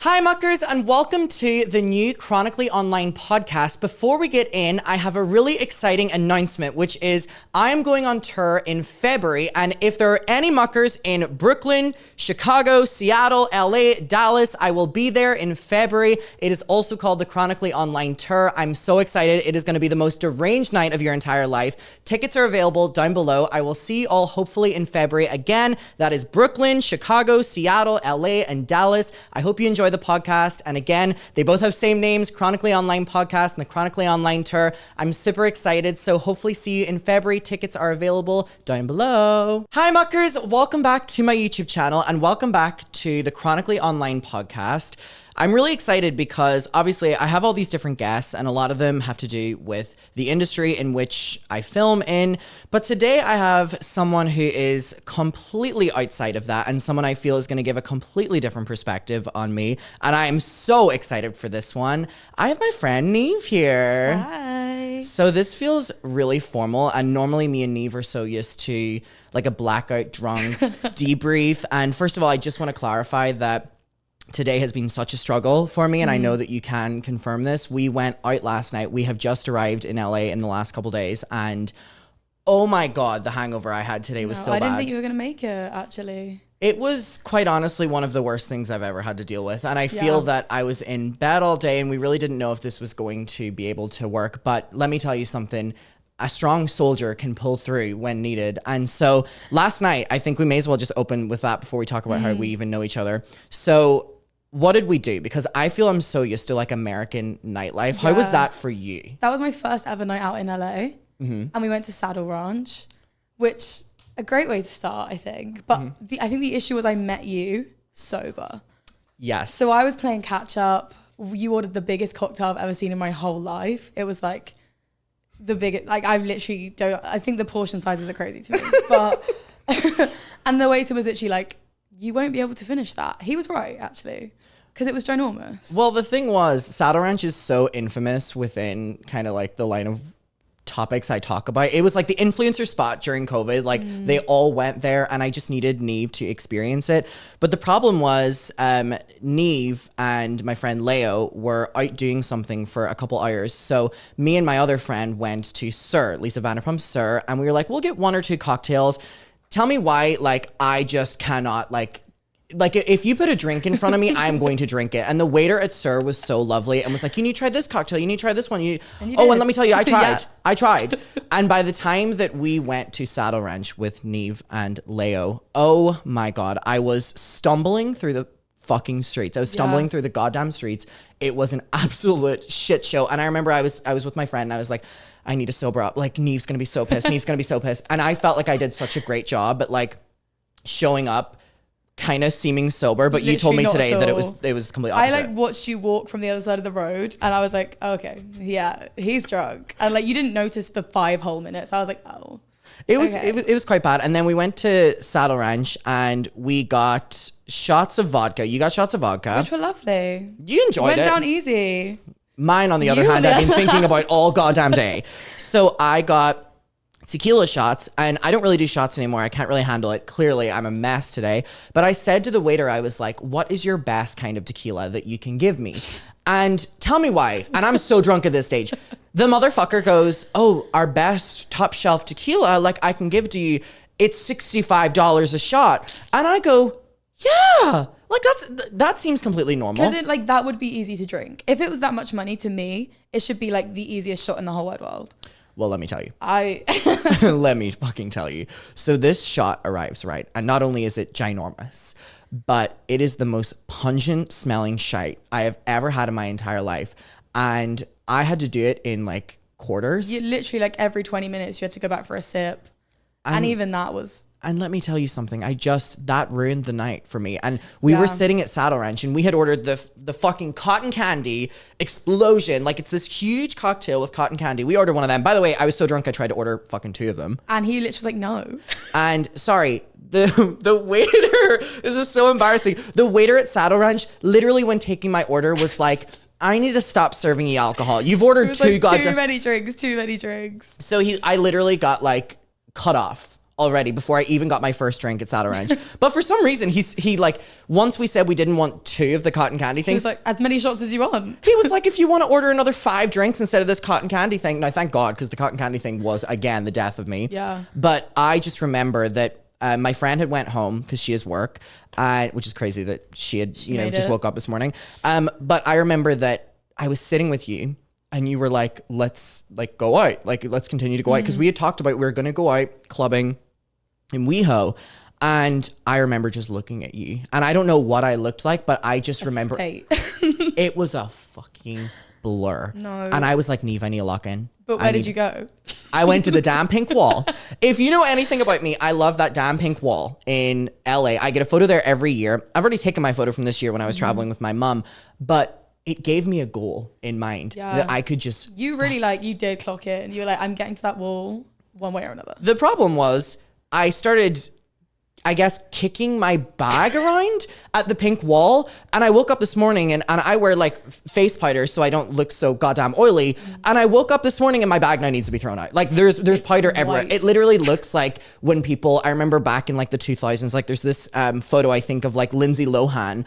Hi muckers and welcome to the new Chronically Online podcast. Before we get in, I have a really exciting announcement, which is I am going on tour in February, and if there are any muckers in Brooklyn, Chicago, Seattle, LA, Dallas, I will be there in February. It is also called the Chronically Online Tour. I'm so excited. It is going to be the most deranged night of your entire life. Tickets are available down below. I will see you all hopefully in February. Again, that is Brooklyn, Chicago, Seattle, LA, and Dallas. I hope you enjoy the podcast. And again, they both have same names, Chronically Online Podcast and the Chronically Online Tour. I'm super excited. So hopefully see you in February. Tickets are available down below. Hi muckers, welcome back to my YouTube channel and welcome back to the Chronically Online Podcast. I'm really excited because obviously I have all these different guests and a lot of them have to do with the industry in which I film in. But today I have someone who is completely outside of that and someone I feel is going to give a completely different perspective on me. And I am so excited for this one. I have my friend Neve here. Hi. So this feels really formal, and normally me and Neve are so used to like a blackout drunk debrief. And first of all, I just want to clarify that today has been such a struggle for me, and I know that you can confirm this. We went out last night. We have just arrived in LA in the last couple days, and oh my God, the hangover I had today was so bad. I didn't think you were going to make it, actually. It was quite honestly one of the worst things I've ever had to deal with. And I feel that I was in bed all day, and we really didn't know if this was going to be able to work. But let me tell you something. A strong soldier can pull through when needed. And so last night, I think we may as well just open with that before we talk about how we even know each other. So what did we do? Because I feel I'm so used to like American nightlife. How was that for you? That was my first ever night out in LA. And we went to Saddle Ranch, which a great way to start, I think. But I think the issue was I met you sober. Yes. So I was playing catch up. You ordered the biggest cocktail I've ever seen in my whole life. It was like the biggest, like I've literally I think the portion sizes are crazy to me. But, and the waiter was literally like, you won't be able to finish that. He was right, actually, because it was ginormous. Well, the thing was, Saddle Ranch is so infamous within kind of like the line of topics I talk about. It was like the influencer spot during COVID. Like they all went there, and I just needed Neve to experience it. But the problem was Neve and my friend Leo were out doing something for a couple hours. So me and my other friend went to Sir, Lisa Vanderpump's Sir, and we were like, we'll get one or two cocktails. Tell me why, like, I just cannot, like if you put a drink in front of me, I'm going to drink it. And the waiter at Sir was so lovely and was like, you need to try this cocktail. You need to try this one. And let me tell you, I tried. I tried. And by the time that we went to Saddle Ranch with Neve and Leo, oh my God, I was stumbling through the fucking streets. I was stumbling through the goddamn streets. It was an absolute shit show. And I remember I was with my friend and I was like, I need to sober up. Like, Neve's going to be so pissed. Neve's going to be so pissed. And I felt like I did such a great job, but like showing up, kind of seeming sober. But you told me today that it was completely opposite. I like watched you walk from the other side of the road, and I was like, okay, yeah, he's drunk. And like you didn't notice for 5 whole minutes. I was like, oh. It was quite bad. And then we went to Saddle Ranch and we got shots of vodka. You got shots of vodka, which were lovely. You enjoyed it. Went down easy. Mine, on the other hand, I've been thinking about all goddamn day. So I got tequila shots, and I don't really do shots anymore. I can't really handle it. Clearly, I'm a mess today. But I said to the waiter, I was like, what is your best kind of tequila that you can give me? And tell me why. And I'm so drunk at this stage. The motherfucker goes, oh, our best top shelf tequila, like I can give to you, it's $65 a shot. And I go, yeah. Like that seems completely normal. Because like that would be easy to drink. If it was that much money, to me, it should be like the easiest shot in the whole wide world. Well, let me tell you. Let me fucking tell you. So this shot arrives, right? And not only is it ginormous, but it is the most pungent smelling shite I have ever had in my entire life. And I had to do it in like quarters. You literally like every 20 minutes you had to go back for a sip. And even that was... And let me tell you something. That ruined the night for me. And we were sitting at Saddle Ranch and we had ordered the fucking cotton candy explosion. Like it's this huge cocktail with cotton candy. We ordered one of them. By the way, I was so drunk I tried to order fucking 2 of them. And he literally was like, no. And sorry, the waiter, this is so embarrassing. The waiter at Saddle Ranch, literally when taking my order was like, I need to stop serving you alcohol. You've ordered 2 goddamn... Too many drinks. So I literally got like cut off already before I even got my first drink at Sad Orange. But for some reason, he like, once we said we didn't want 2 of the cotton candy He things. was like, as many shots as you want. He was like, if you want to order another 5 drinks instead of this cotton candy thing. No, thank God, because the cotton candy thing was, again, the death of me. Yeah. But I just remember that my friend had went home because she has work, which is crazy that she had, just woke up this morning. But I remember that I was sitting with you and you were like, let's like go out. Like, let's continue to go out. Because we had talked about we were going to go out clubbing in WeHo. And I remember just looking at you. And I don't know what I looked like, but I just remember it was a fucking blur. No. And I was like, Neve, I need to lock in. But where did you go? I went to the damn pink wall. If you know anything about me, I love that damn pink wall in LA. I get a photo there every year. I've already taken my photo from this year when I was traveling with my mum, but it gave me a goal in mind that I could just... You really you did clock it and you were like, I'm getting to that wall one way or another. The problem was I started, I guess, kicking my bag around at the pink wall. And I woke up this morning and I wear like face powder so I don't look so goddamn oily. And I woke up this morning and my bag now needs to be thrown out. Like there's powder everywhere. It literally looks like when people, I remember back in like the 2000s, like there's this photo I think of like Lindsay Lohan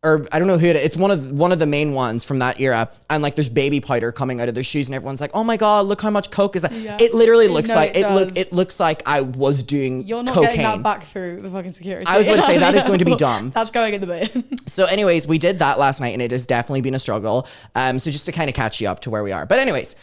or I don't know who it is. It's one of the main ones from that era. And like there's baby powder coming out of their shoes and everyone's like, oh my God, look how much Coke is that. Yeah. It literally looks like, it looks like I was doing You're not cocaine. getting that back through the fucking security. I was going to say that is going to be dumb. That's going in the bin. So anyways, we did that last night and it has definitely been a struggle. So just to kind of catch you up to where we are. But anyways,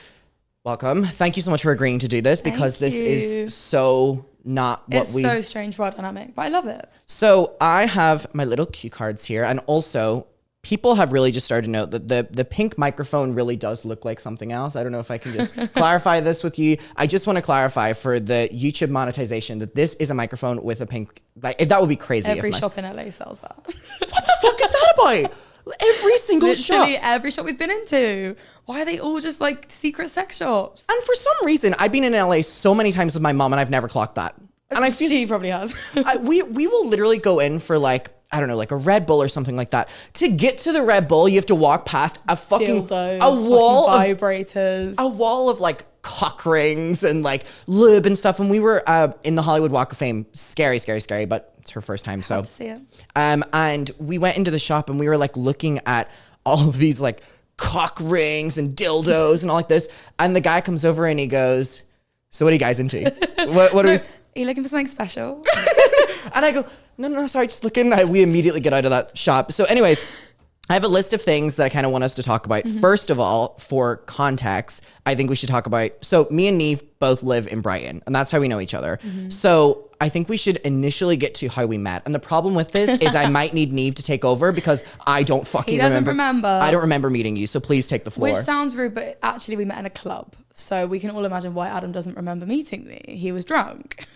welcome. Thank you so much for agreeing to do this because this is so not what it's so strange for our dynamic, but I love it. So I have my little cue cards here, and also people have really just started to note that the pink microphone really does look like something else. I don't know if I can just clarify this with you. I just want to clarify for the YouTube monetization that this is a microphone with a pink, like if that would be crazy. Every shop in LA sells that. What the fuck is that about? Every single shop. Every shop we've been into. Why are they all just like secret sex shops? And for some reason, I've been in LA so many times with my mom and I've never clocked that. And I feel she probably has. we will literally go in for like, I don't know, like a Red Bull or something like that. To get to the Red Bull, you have to walk past a fucking dildos, a wall of vibrators, a wall of like cock rings and like lube and stuff. And we were in the Hollywood Walk of Fame. Scary, but it's her first time. So to see it. And we went into the shop and we were like looking at all of these like cock rings and dildos and all like this. And the guy comes over and he goes, "So what are you guys into? What are you looking for something special?" And I go, no, sorry, just looking. We immediately get out of that shop. So anyways, I have a list of things that I kind of want us to talk about. First of all, for context, I think we should talk about, so me and Neve both live in Brighton and that's how we know each other. So I think we should initially get to how we met. And the problem with this is I might need Neve to take over because I don't fucking remember. I don't remember meeting you. So please take the floor. Which sounds rude, but actually we met in a club. So we can all imagine why Adam doesn't remember meeting me. He was drunk.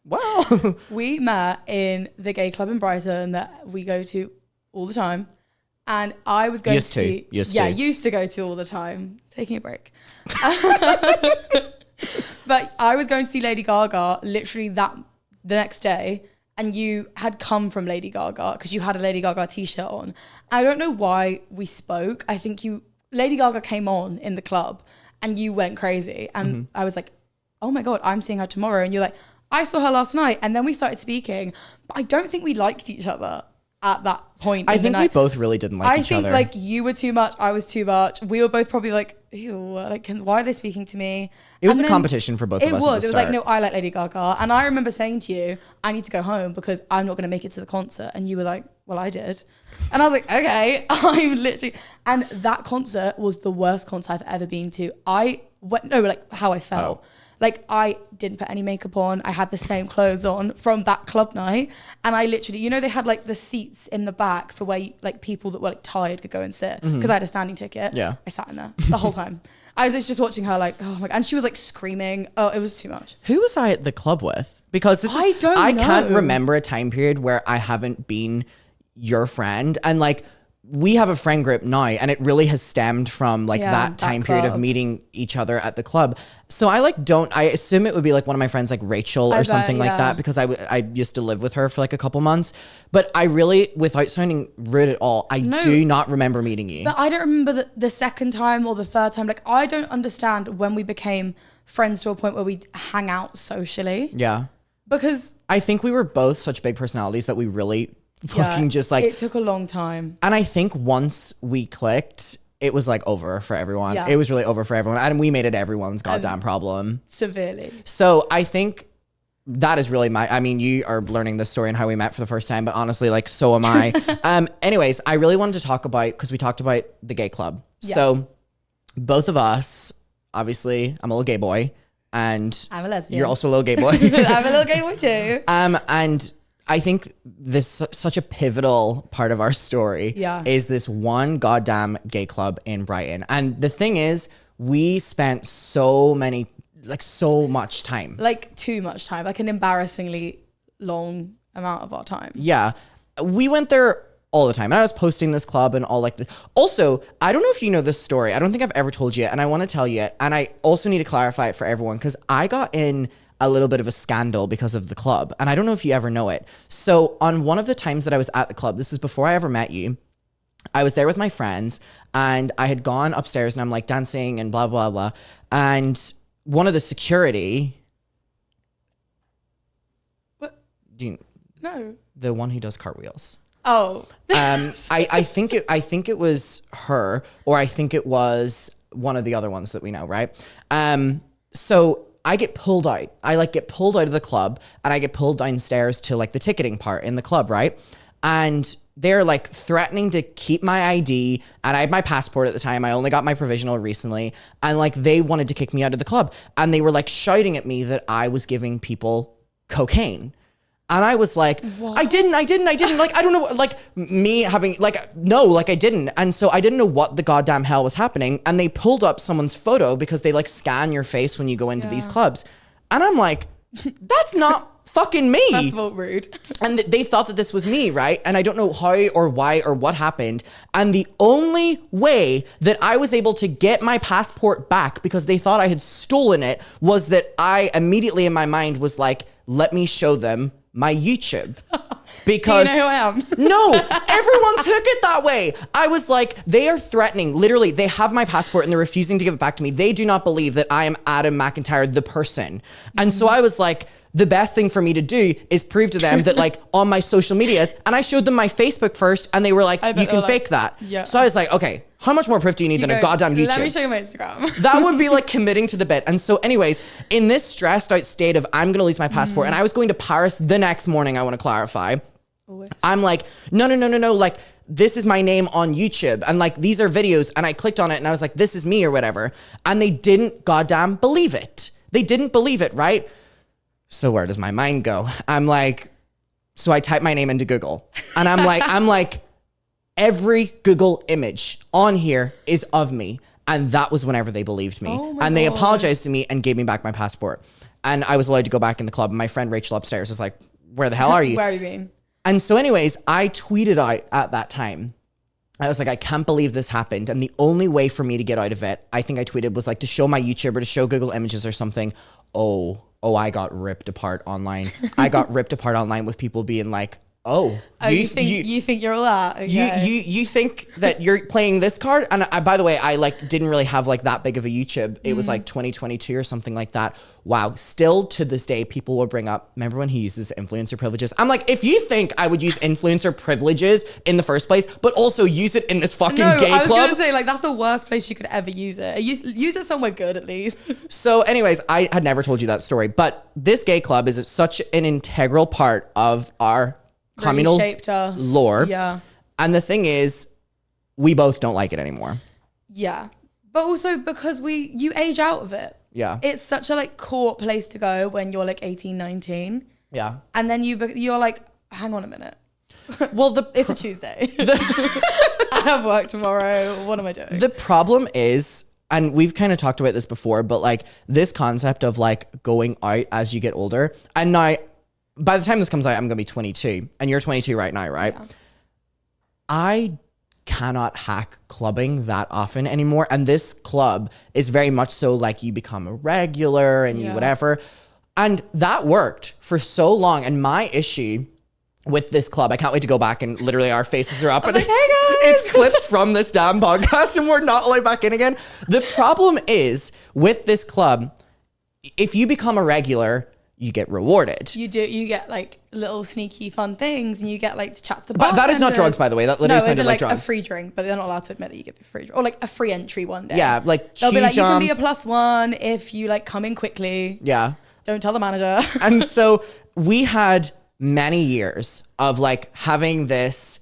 Wow. We met in the gay club in Brighton that we go to all the time. And I was going used to go to all the time. Taking a break. But I was going to see Lady Gaga literally the next day. And you had come from Lady Gaga because you had a Lady Gaga t-shirt on. I don't know why we spoke. I think Lady Gaga came on in the club and you went crazy. And I was like, oh my God, I'm seeing her tomorrow. And you're like, I saw her last night. And then we started speaking. But I don't think we liked each other at that point. I think we both really didn't like each other. I think like you were too much, I was too much. We were both probably like, ew, like why are they speaking to me? It was a competition for both of us. It was like, no, I like Lady Gaga. And I remember saying to you, I need to go home because I'm not going to make it to the concert. And you were like, well, I did. And I was like, okay, I'm literally, and that concert was the worst concert I've ever been to. How I felt. Oh. Like I didn't put any makeup on. I had the same clothes on from that club night. And I literally, they had like the seats in the back for where like people that were like tired could go and sit because I had a standing ticket. Yeah. I sat in there the whole time. I was just watching her like, oh my God. And she was like screaming. Oh, it was too much. Who was I at the club with? Because I can't remember a time period where I haven't been your friend. And like, we have a friend group now and it really has stemmed from like that time period of meeting each other at the club. So I assume it would be like one of my friends like Rachel or something like that because I used to live with her for like a couple months. But I really, without sounding rude at all, do not remember meeting you. But I don't remember the second time or the third time. Like I don't understand when we became friends to a point where we hang out socially. Yeah. Because I think we were both such big personalities that we really fucking just like... It took a long time. And I think once we clicked, it was like over for everyone. Yeah. It was really over for everyone. And we made it everyone's goddamn problem. Severely. So I think that is really I mean, you are learning this story and how we met for the first time, but honestly, like, so am I. Anyways, I really wanted to talk about, because we talked about the gay club. Yeah. So both of us, obviously, I'm a little gay boy, and I'm a lesbian. you're also a little gay boy. I'm a little gay boy too. And I think this such a pivotal part of our story is this one goddamn gay club in Brighton. And the thing is, we spent so much time. Like too much time, like an embarrassingly long amount of our time. Yeah. We went there all the time. And I was posting this club and all like this. Also, I don't know if you know this story. I don't think I've ever told you it, and I want to tell you it. And I also need to clarify it for everyone, because I got in a little bit of a scandal because of the club. And I don't know if you ever know it. So on one of the times that I was at the club, this is before I ever met you, I was there with my friends, and I had gone upstairs and I'm like dancing and blah, blah, blah. And one of the security... What? No. The one who does cartwheels. Oh. I think it was her, or I think it was one of the other ones that we know, right? So I get pulled out. I get pulled out of the club, and I get pulled downstairs to like the ticketing part in the club, right? And they're like threatening to keep my ID, and I had my passport at the time. I only got my provisional recently, and like they wanted to kick me out of the club, and they were like shouting at me that I was giving people cocaine. And I was like, what? I didn't. Like, I don't know, like me having like, no, like I didn't. And so I didn't know what the goddamn hell was happening. And they pulled up someone's photo, because they like scan your face when you go into these clubs. And I'm like, that's not fucking me. That's not rude. And they thought that this was me, right? And I don't know how or why or what happened. And the only way that I was able to get my passport back, because they thought I had stolen it, was that I immediately in my mind was like, let me show them my YouTube. Because do you know who I am? No, everyone took it that way. I was like, they are threatening. Literally, they have my passport and they're refusing to give it back to me. They do not believe that I am Adam McIntyre, the person. And so I was like, the best thing for me to do is prove to them that like on my social medias, and I showed them my Facebook first, and they were like, you can fake that. Yeah. So I was like, okay, how much more proof do you need than a goddamn YouTube? Let me show you my Instagram. That would be like committing to the bit. And so anyways, in this stressed out state of I'm going to lose my passport, and I was going to Paris the next morning, I want to clarify. Always. I'm like, no. Like, this is my name on YouTube. And like, these are videos. And I clicked on it and I was like, this is me or whatever. And they didn't goddamn believe it. They didn't believe it, right? So where does my mind go? I'm like, so I type my name into Google, and I'm like, every Google image on here is of me. And that was whenever they believed me. Oh and they God. apologized to me and gave me back my passport. And I was allowed to go back in the club. And my friend Rachel upstairs is like, where the hell are you? Where have you been? And so anyways, I tweeted out at that time. I was like, I can't believe this happened. And the only way for me to get out of it, I think I tweeted, was like to show my YouTube or to show Google Images or something. Oh, I got ripped apart online. I got ripped apart online with people being like, you think you're all that? Okay. You think that you're playing this card? And by the way, I like didn't really have like that big of a YouTube. It was like 2022 or something like that. Wow. Still to this day, people will bring up, remember when he uses influencer privileges? I'm like, if you think I would use influencer privileges in the first place, but also use it in this fucking gay club. I was going to say, like, that's the worst place you could ever use it. Use it somewhere good at least. So anyways, I had never told you that story, but this gay club is such an integral part of our communal shaped us. Lore. Yeah. And the thing is, we both don't like it anymore. Yeah. But also because you age out of it. Yeah. It's such a like core place to go when you're like 18, 19. Yeah. And then you're like, hang on a minute. Well, it's a Tuesday. I have work tomorrow. What am I doing? The problem is, and we've kind of talked about this before, but like this concept of like going out as you get older. And now, by the time this comes out, I'm going to be 22 and you're 22 right now, right? Yeah. I cannot hack clubbing that often anymore. And this club is very much so like you become a regular and you whatever. And that worked for so long. And my issue with this club, I can't wait to go back and literally our faces are up. And like, hey guys! It's clips from this damn podcast and we're not allowed back in again. The problem is with this club, if you become a regular, you get rewarded. You get like little sneaky fun things, and you get like to chat to the But that is not drugs, by the way. That literally sounded like drugs. A free drink, but they're not allowed to admit that you get a free drink, or like a free entry one day. Yeah, like they'll be like, you can be a +1 if you like come in quickly. Yeah. Don't tell the manager. And so we had many years of like having this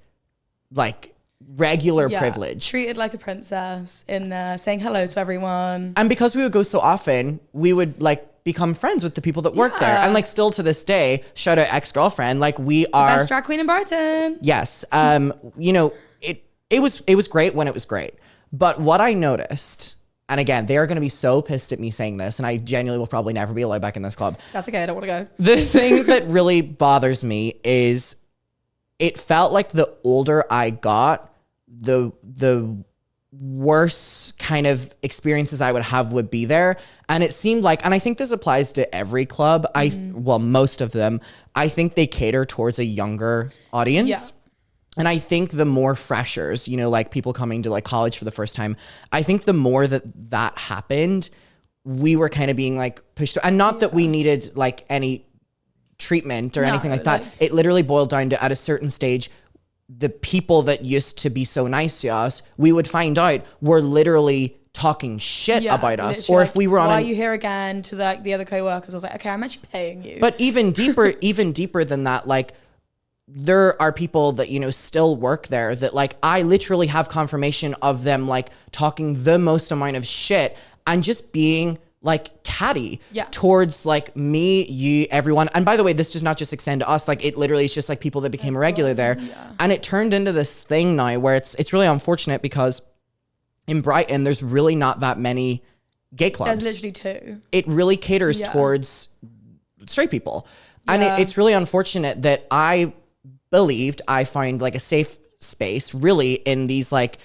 like regular privilege. Treated like a princess in there, saying hello to everyone. And because we would go so often, we would like become friends with the people that work there. And like still to this day, shout out ex-girlfriend, like we are best drag queen in Brighton. Yes. You know, it was great when it was great. But what I noticed, and again, they are going to be so pissed at me saying this, and I genuinely will probably never be allowed back in this club. That's okay. I don't want to go. The thing that really bothers me is it felt like the older I got, the worse kind of experiences I would have would be there. And it seemed like, and I think this applies to every club, well, most of them, I think they cater towards a younger audience. Yeah. And I think the more freshers, you know, like people coming to like college for the first time, I think the more that happened, we were kind of being like pushed. And not that we needed like any treatment or anything like that. It literally boiled down to at a certain stage, the people that used to be so nice to us, we would find out were literally talking shit about us. Or if we were on why are you here again, to like the other co-workers, I was like, okay, I'm actually paying you. But even deeper than that, like there are people that, you know, still work there that like I literally have confirmation of them like talking the most amount of shit and just being like catty towards like me, you, everyone. And by the way, this does not just extend to us. Like it literally is just like people that became a regular there. And it turned into this thing now where it's really unfortunate because in Brighton, there's really not that many gay clubs. There's literally 2. It really caters towards straight people. And it's really unfortunate that I believed I find like a safe space really in these like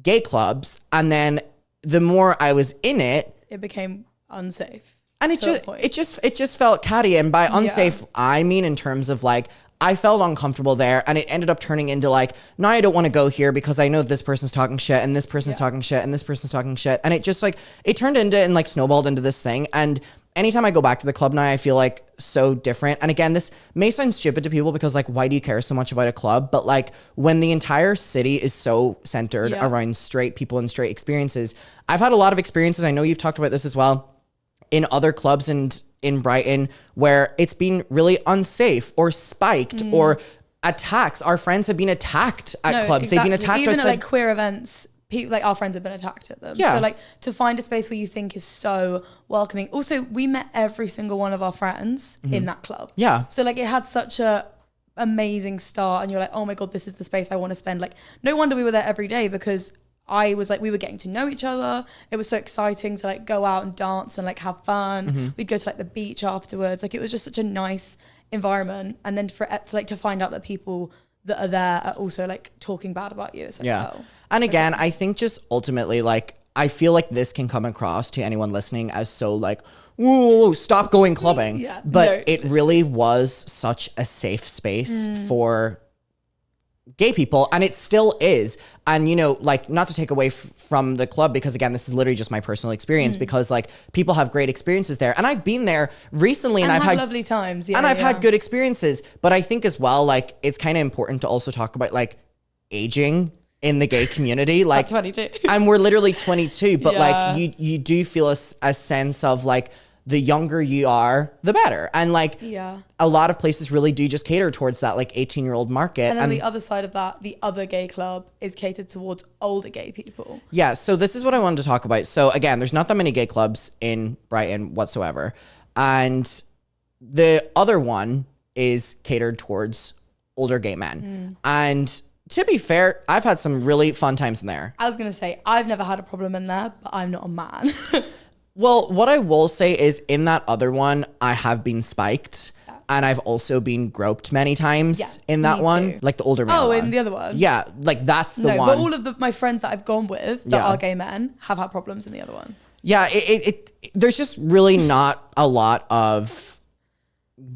gay clubs. And then the more I was in it, it became unsafe. And it just felt catty. And by unsafe, I mean in terms of like, I felt uncomfortable there, and it ended up turning into like, no, I don't want to go here because I know this person's talking shit and this person's talking shit and this person's talking shit. And it just like, it turned into and like snowballed into this thing. And anytime I go back to the club now, I feel like so different. And again, this may sound stupid to people because like, why do you care so much about a club? But like when the entire city is so centered around straight people and straight experiences, I've had a lot of experiences. I know you've talked about this as well in other clubs and in Brighton where it's been really unsafe or spiked or attacks. Our friends have been attacked at clubs. Exactly. They've been attacked even outside. at like queer events. People, like our friends have been attacked at them. Yeah. So like to find a space where you think is so welcoming. Also, we met every single one of our friends in that club. Yeah. So like it had such a amazing start, and you're like, oh my God, this is the space I want to spend. Like no wonder we were there every day, because I was like, we were getting to know each other. It was so exciting to like go out and dance and like have fun. We'd go to like the beach afterwards. Like it was just such a nice environment. And then for it to like to find out that people that are there are also like talking bad about you. It's like, oh. And again, I think just ultimately, like, I feel like this can come across to anyone listening as so like, whoa, stop going clubbing. But it really was such a safe space for gay people, and it still is. And you know, like, not to take away from the club, because again, this is literally just my personal experience, because like people have great experiences there, and I've been there recently and I've had lovely times, and I've had good experiences. But I think as well, like, it's kind of important to also talk about like aging in the gay community. Like 22 and we're literally 22, but like you do feel a sense of like, the younger you are, the better. And like a lot of places really do just cater towards that like 18-year-old market. And then the other side of that, the other gay club is catered towards older gay people. Yeah, so this is what I wanted to talk about. So again, there's not that many gay clubs in Brighton whatsoever. And the other one is catered towards older gay men. And to be fair, I've had some really fun times in there. I was going to say, I've never had a problem in there, but I'm not a man. Well, what I will say is in that other one, I have been spiked, and I've also been groped many times in that one, like the older male one. In the other one? Yeah, like that's the one. But all of my friends that I've gone with that are gay men have had problems in the other one. Yeah, there's just really not a lot of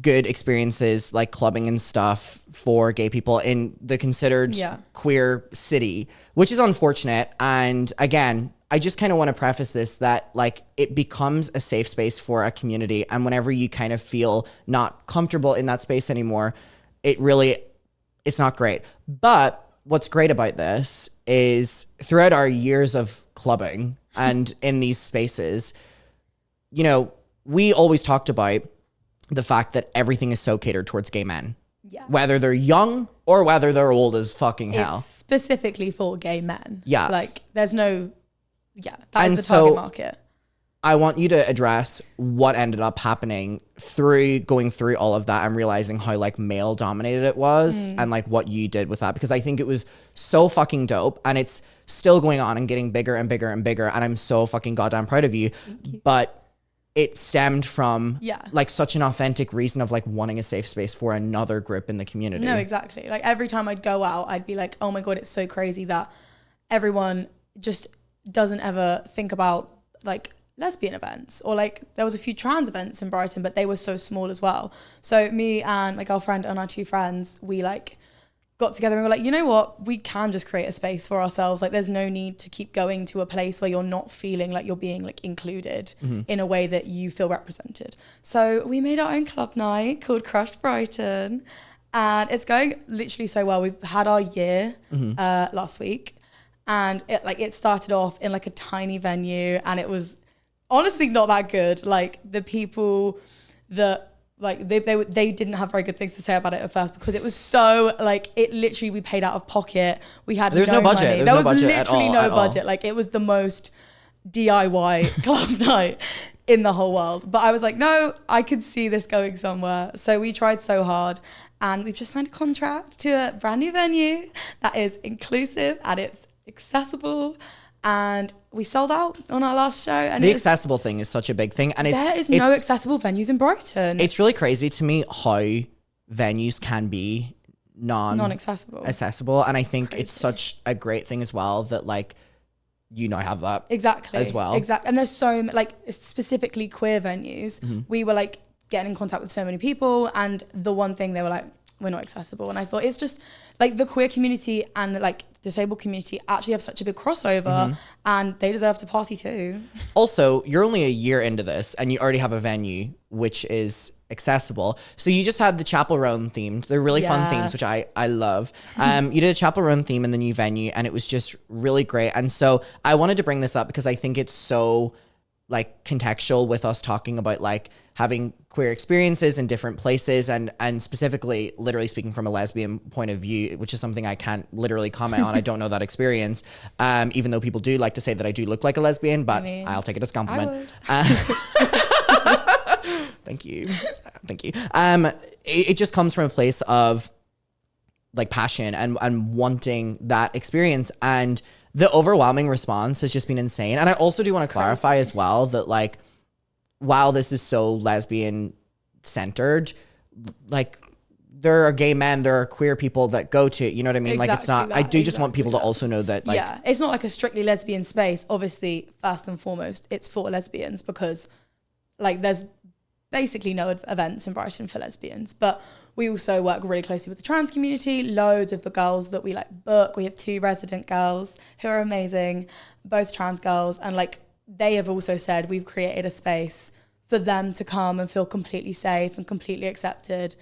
good experiences like clubbing and stuff for gay people in the considered queer city, which is unfortunate. And again, I just kind of want to preface this that like it becomes a safe space for a community. And whenever you kind of feel not comfortable in that space anymore, it's not great. But what's great about this is throughout our years of clubbing and in these spaces, you know, we always talked about the fact that everything is so catered towards gay men. Yeah. Whether they're young or whether they're old as fucking hell. It's specifically for gay men. Yeah. Like there's no, that is the target market. I want you to address what ended up happening through going through all of that and realizing how like male dominated it was and like what you did with that, because I think it was so fucking dope and it's still going on and getting bigger and bigger and bigger. And I'm so fucking goddamn proud of you. But it stemmed from like such an authentic reason of like wanting a safe space for another group in the community. No, exactly. Like every time I'd go out, I'd be like, oh my God, it's so crazy that everyone just doesn't ever think about like lesbian events, or like there was a few trans events in Brighton, but they were so small as well. So me and my girlfriend and our two friends, we like got together and we were like, you know what, we can just create a space for ourselves. Like there's no need to keep going to a place where you're not feeling like you're being like included in a way that you feel represented. So we made our own club night called Crushed Brighton, and it's going literally so well. We've had our year last week, and it started off in like a tiny venue, and it was honestly not that good. Like the people that like they didn't have very good things to say about it at first, because it was so like, it literally, we paid out of pocket. We had no budget. There was literally no budget. Like it was the most DIY club night in the whole world. But I was like, no, I could see this going somewhere. So we tried so hard, and we've just signed a contract to a brand new venue that is inclusive and it's accessible. And we sold out on our last show. And the accessible thing is such a big thing. And there is no accessible venues in Brighton. It's really crazy to me how venues can be non-accessible. And I think it's such a great thing as well that like, you now have that as well. Exactly. And there's so like specifically queer venues. We were like getting in contact with so many people, and the one thing they were like, we're not accessible. And I thought it's just like the queer community and the like disabled community actually have such a big crossover, and they deserve to party too. Also, you're only a year into this and you already have a venue which is accessible. So you just had the Chapel Roan themed. They're really fun themes, which I love. You did a Chapel Roan theme in the new venue, and it was just really great. And so I wanted to bring this up because I think it's so like contextual with us talking about like having queer experiences in different places, and specifically literally speaking from a lesbian point of view, which is something I can't literally comment on. I don't know that experience, even though people do like to say that I do look like a lesbian, but I'll take it as a compliment. Thank you. It just comes from a place of like passion and wanting that experience, and the overwhelming response has just been insane. And I also do want to clarify as well that like, while this is so lesbian centered, like there are gay men, there are queer people that go to, you know what I mean? Like it's not, I do just want people to also know that like, it's not like a strictly lesbian space. Obviously, first and foremost, it's for lesbians, because like there's basically no events in Brighton for lesbians, but we also work really closely with the trans community. Loads of the girls that we like book, we have 2 resident girls who are amazing, both trans girls, and like they have also said we've created a space for them to come and feel completely safe and completely accepted.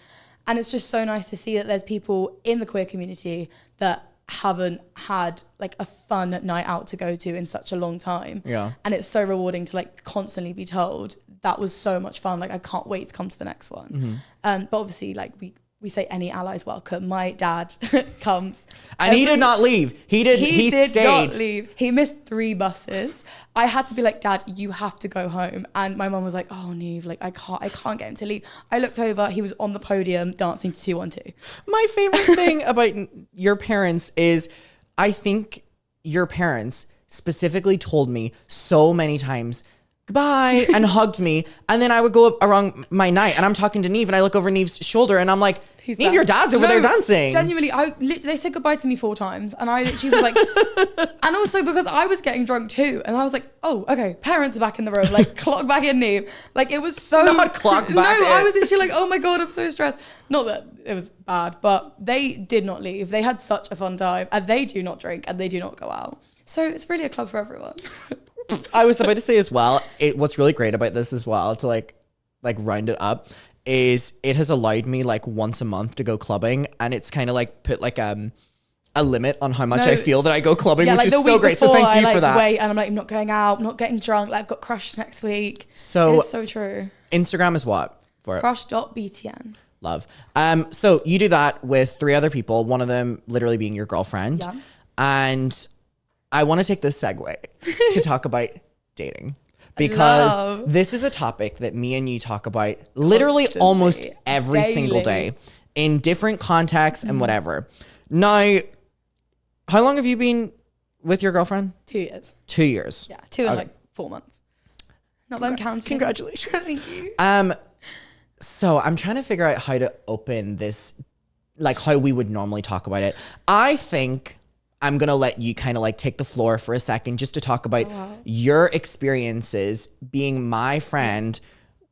And it's just so nice to see that there's people in the queer community that haven't had like a fun night out to go to in such a long time. Yeah. And it's so rewarding to like constantly be told that was so much fun. Like I can't wait to come to the next one. But obviously like we say any allies welcome. My dad comes. And he did not leave. He stayed. Not leave. He missed 3 buses. I had to be like, Dad, you have to go home. And my mum was like, oh, Neve, like I can't get him to leave. I looked over, he was on the podium dancing to 212. My favorite thing about your parents is I think your parents specifically told me so many times, goodbye, and hugged me. And then I would go up around my night and I'm talking to Neve and I look over Neve's shoulder and I'm like, He's Neve, your dad's over there dancing. Genuinely, they said goodbye to me 4 times, and I literally was like, and also because I was getting drunk too, and I was like, oh, okay, parents are back in the room, like clock back in, Neve. Like it was so not clock back. No, I was literally like, oh my god, I'm so stressed. Not that it was bad, but they did not leave. They had such a fun time, and they do not drink and they do not go out. So it's really a club for everyone. I was about to say as well, what's really great about this as well, to like round it up, is it has allowed me like once a month to go clubbing, and it's kind of like put like a limit on how much I feel that I go clubbing, which like is so great. So thank you for that. Wait, and I'm like, I'm not going out, I'm not getting drunk, like I've got Crush next week. So it's so true. Instagram is what for it? Crush.btn. Love. So you do that with 3 other people, one of them literally being your girlfriend. Yeah. And I want to take this segue to talk about dating. Because this is a topic that me and you talk about literally almost every single day in different contexts and whatever. Now, how long have you been with your girlfriend? 2 years. 2 years. Yeah, 2 and like 4 months. Not that I'm counting. Congratulations. Thank you. So I'm trying to figure out how to open this, like how we would normally talk about it. I think I'm going to let you kind of like take the floor for a second just to talk about your experiences being my friend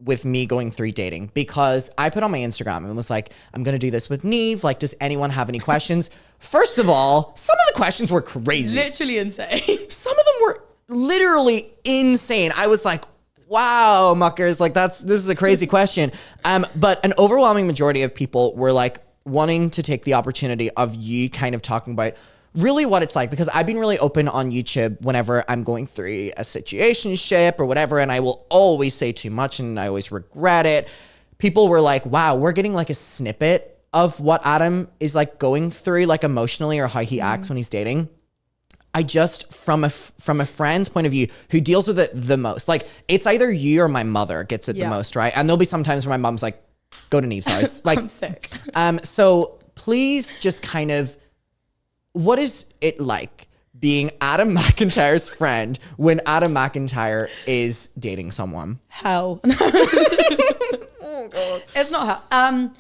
with me going through dating, because I put on my Instagram and was like, I'm going to do this with Neve. Like, does anyone have any questions? First of all, some of the questions were crazy. Literally insane. Some of them were literally insane. I was like, wow, muckers, like this is a crazy question. But an overwhelming majority of people were like wanting to take the opportunity of you kind of talking about really what it's like, because I've been really open on YouTube whenever I'm going through a situationship or whatever, and I will always say too much and I always regret it. People were like, wow, we're getting like a snippet of what Adam is like going through, like emotionally, or how he acts when he's dating. I just, from a friend's point of view who deals with it the most, like it's either you or my mother gets it the most, right? And there'll be some times where my mom's like, go to Neve's house. Like, I'm sick. So please just kind of, what is it like being Adam McIntyre's friend when Adam McIntyre is dating someone? Hell. Oh God. It's not hell.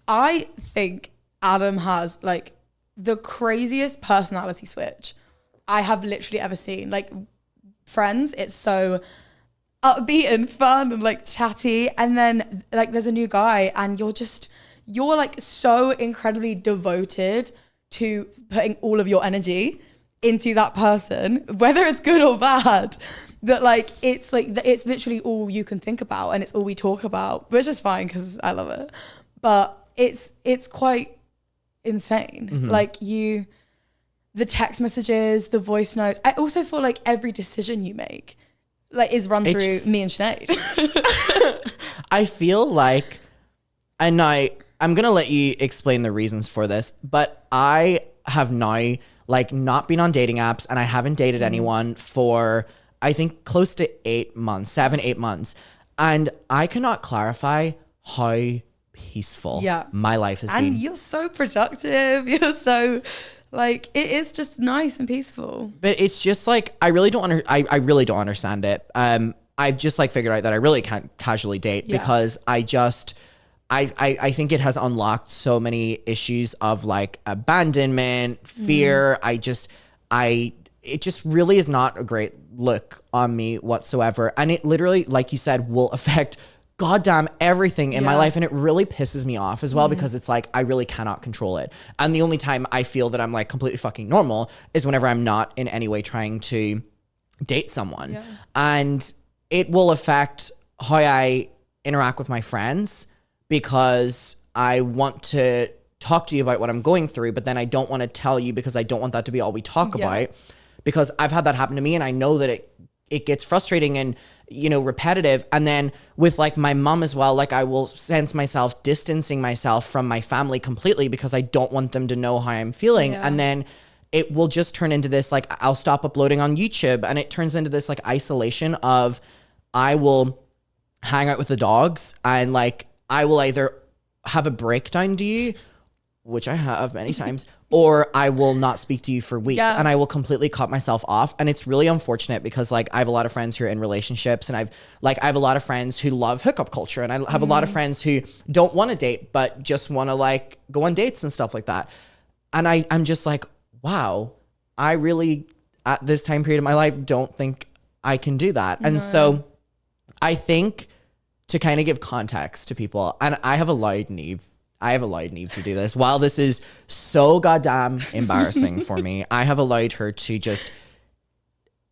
I think Adam has like the craziest personality switch I have literally ever seen. Like Friends, it's so upbeat and fun and like chatty, and then like there's a new guy and you're like so incredibly devoted to putting all of your energy into that person, whether it's good or bad, that like it's literally all you can think about and it's all we talk about, which is fine because I love it, but it's quite insane. Like the text messages, the voice notes. I also feel like every decision you make like is run through me and Sinead. I feel like, and I'm going to let you explain the reasons for this, but I have now like not been on dating apps, and I haven't dated anyone for I think close to 8 months, 7-8 months. And I cannot clarify how peaceful my life has been. And you're so productive. You're so like, it is just nice and peaceful. But it's just like, I really don't understand it. I've just like figured out that I really can't casually date because I think it has unlocked so many issues of like abandonment, fear. It just really is not a great look on me whatsoever. And it literally, like you said, will affect goddamn everything in my life. And it really pisses me off as well because it's like, I really cannot control it. And the only time I feel that I'm like completely fucking normal is whenever I'm not in any way trying to date someone. Yeah. And it will affect how I interact with my friends, because I want to talk to you about what I'm going through, but then I don't want to tell you because I don't want that to be all we talk about, because I've had that happen to me, and I know that it gets frustrating and, you know, repetitive. And then with like my mom as well, like I will sense myself distancing myself from my family completely because I don't want them to know how I'm feeling. And then it will just turn into this, like I'll stop uploading on YouTube, and it turns into this like isolation of, I will hang out with the dogs and like I will either have a breakdown to you, which I have many times, or I will not speak to you for weeks and I will completely cut myself off. And it's really unfortunate because like I have a lot of friends who are in relationships, and I have a lot of friends who love hookup culture, and I have a lot of friends who don't want to date, but just want to like go on dates and stuff like that. And I'm just like, wow, I really, at this time period of my life, don't think I can do that. And so I think to kind of give context to people, and I have allowed Neve to do this. While this is so goddamn embarrassing for me, I have allowed her to just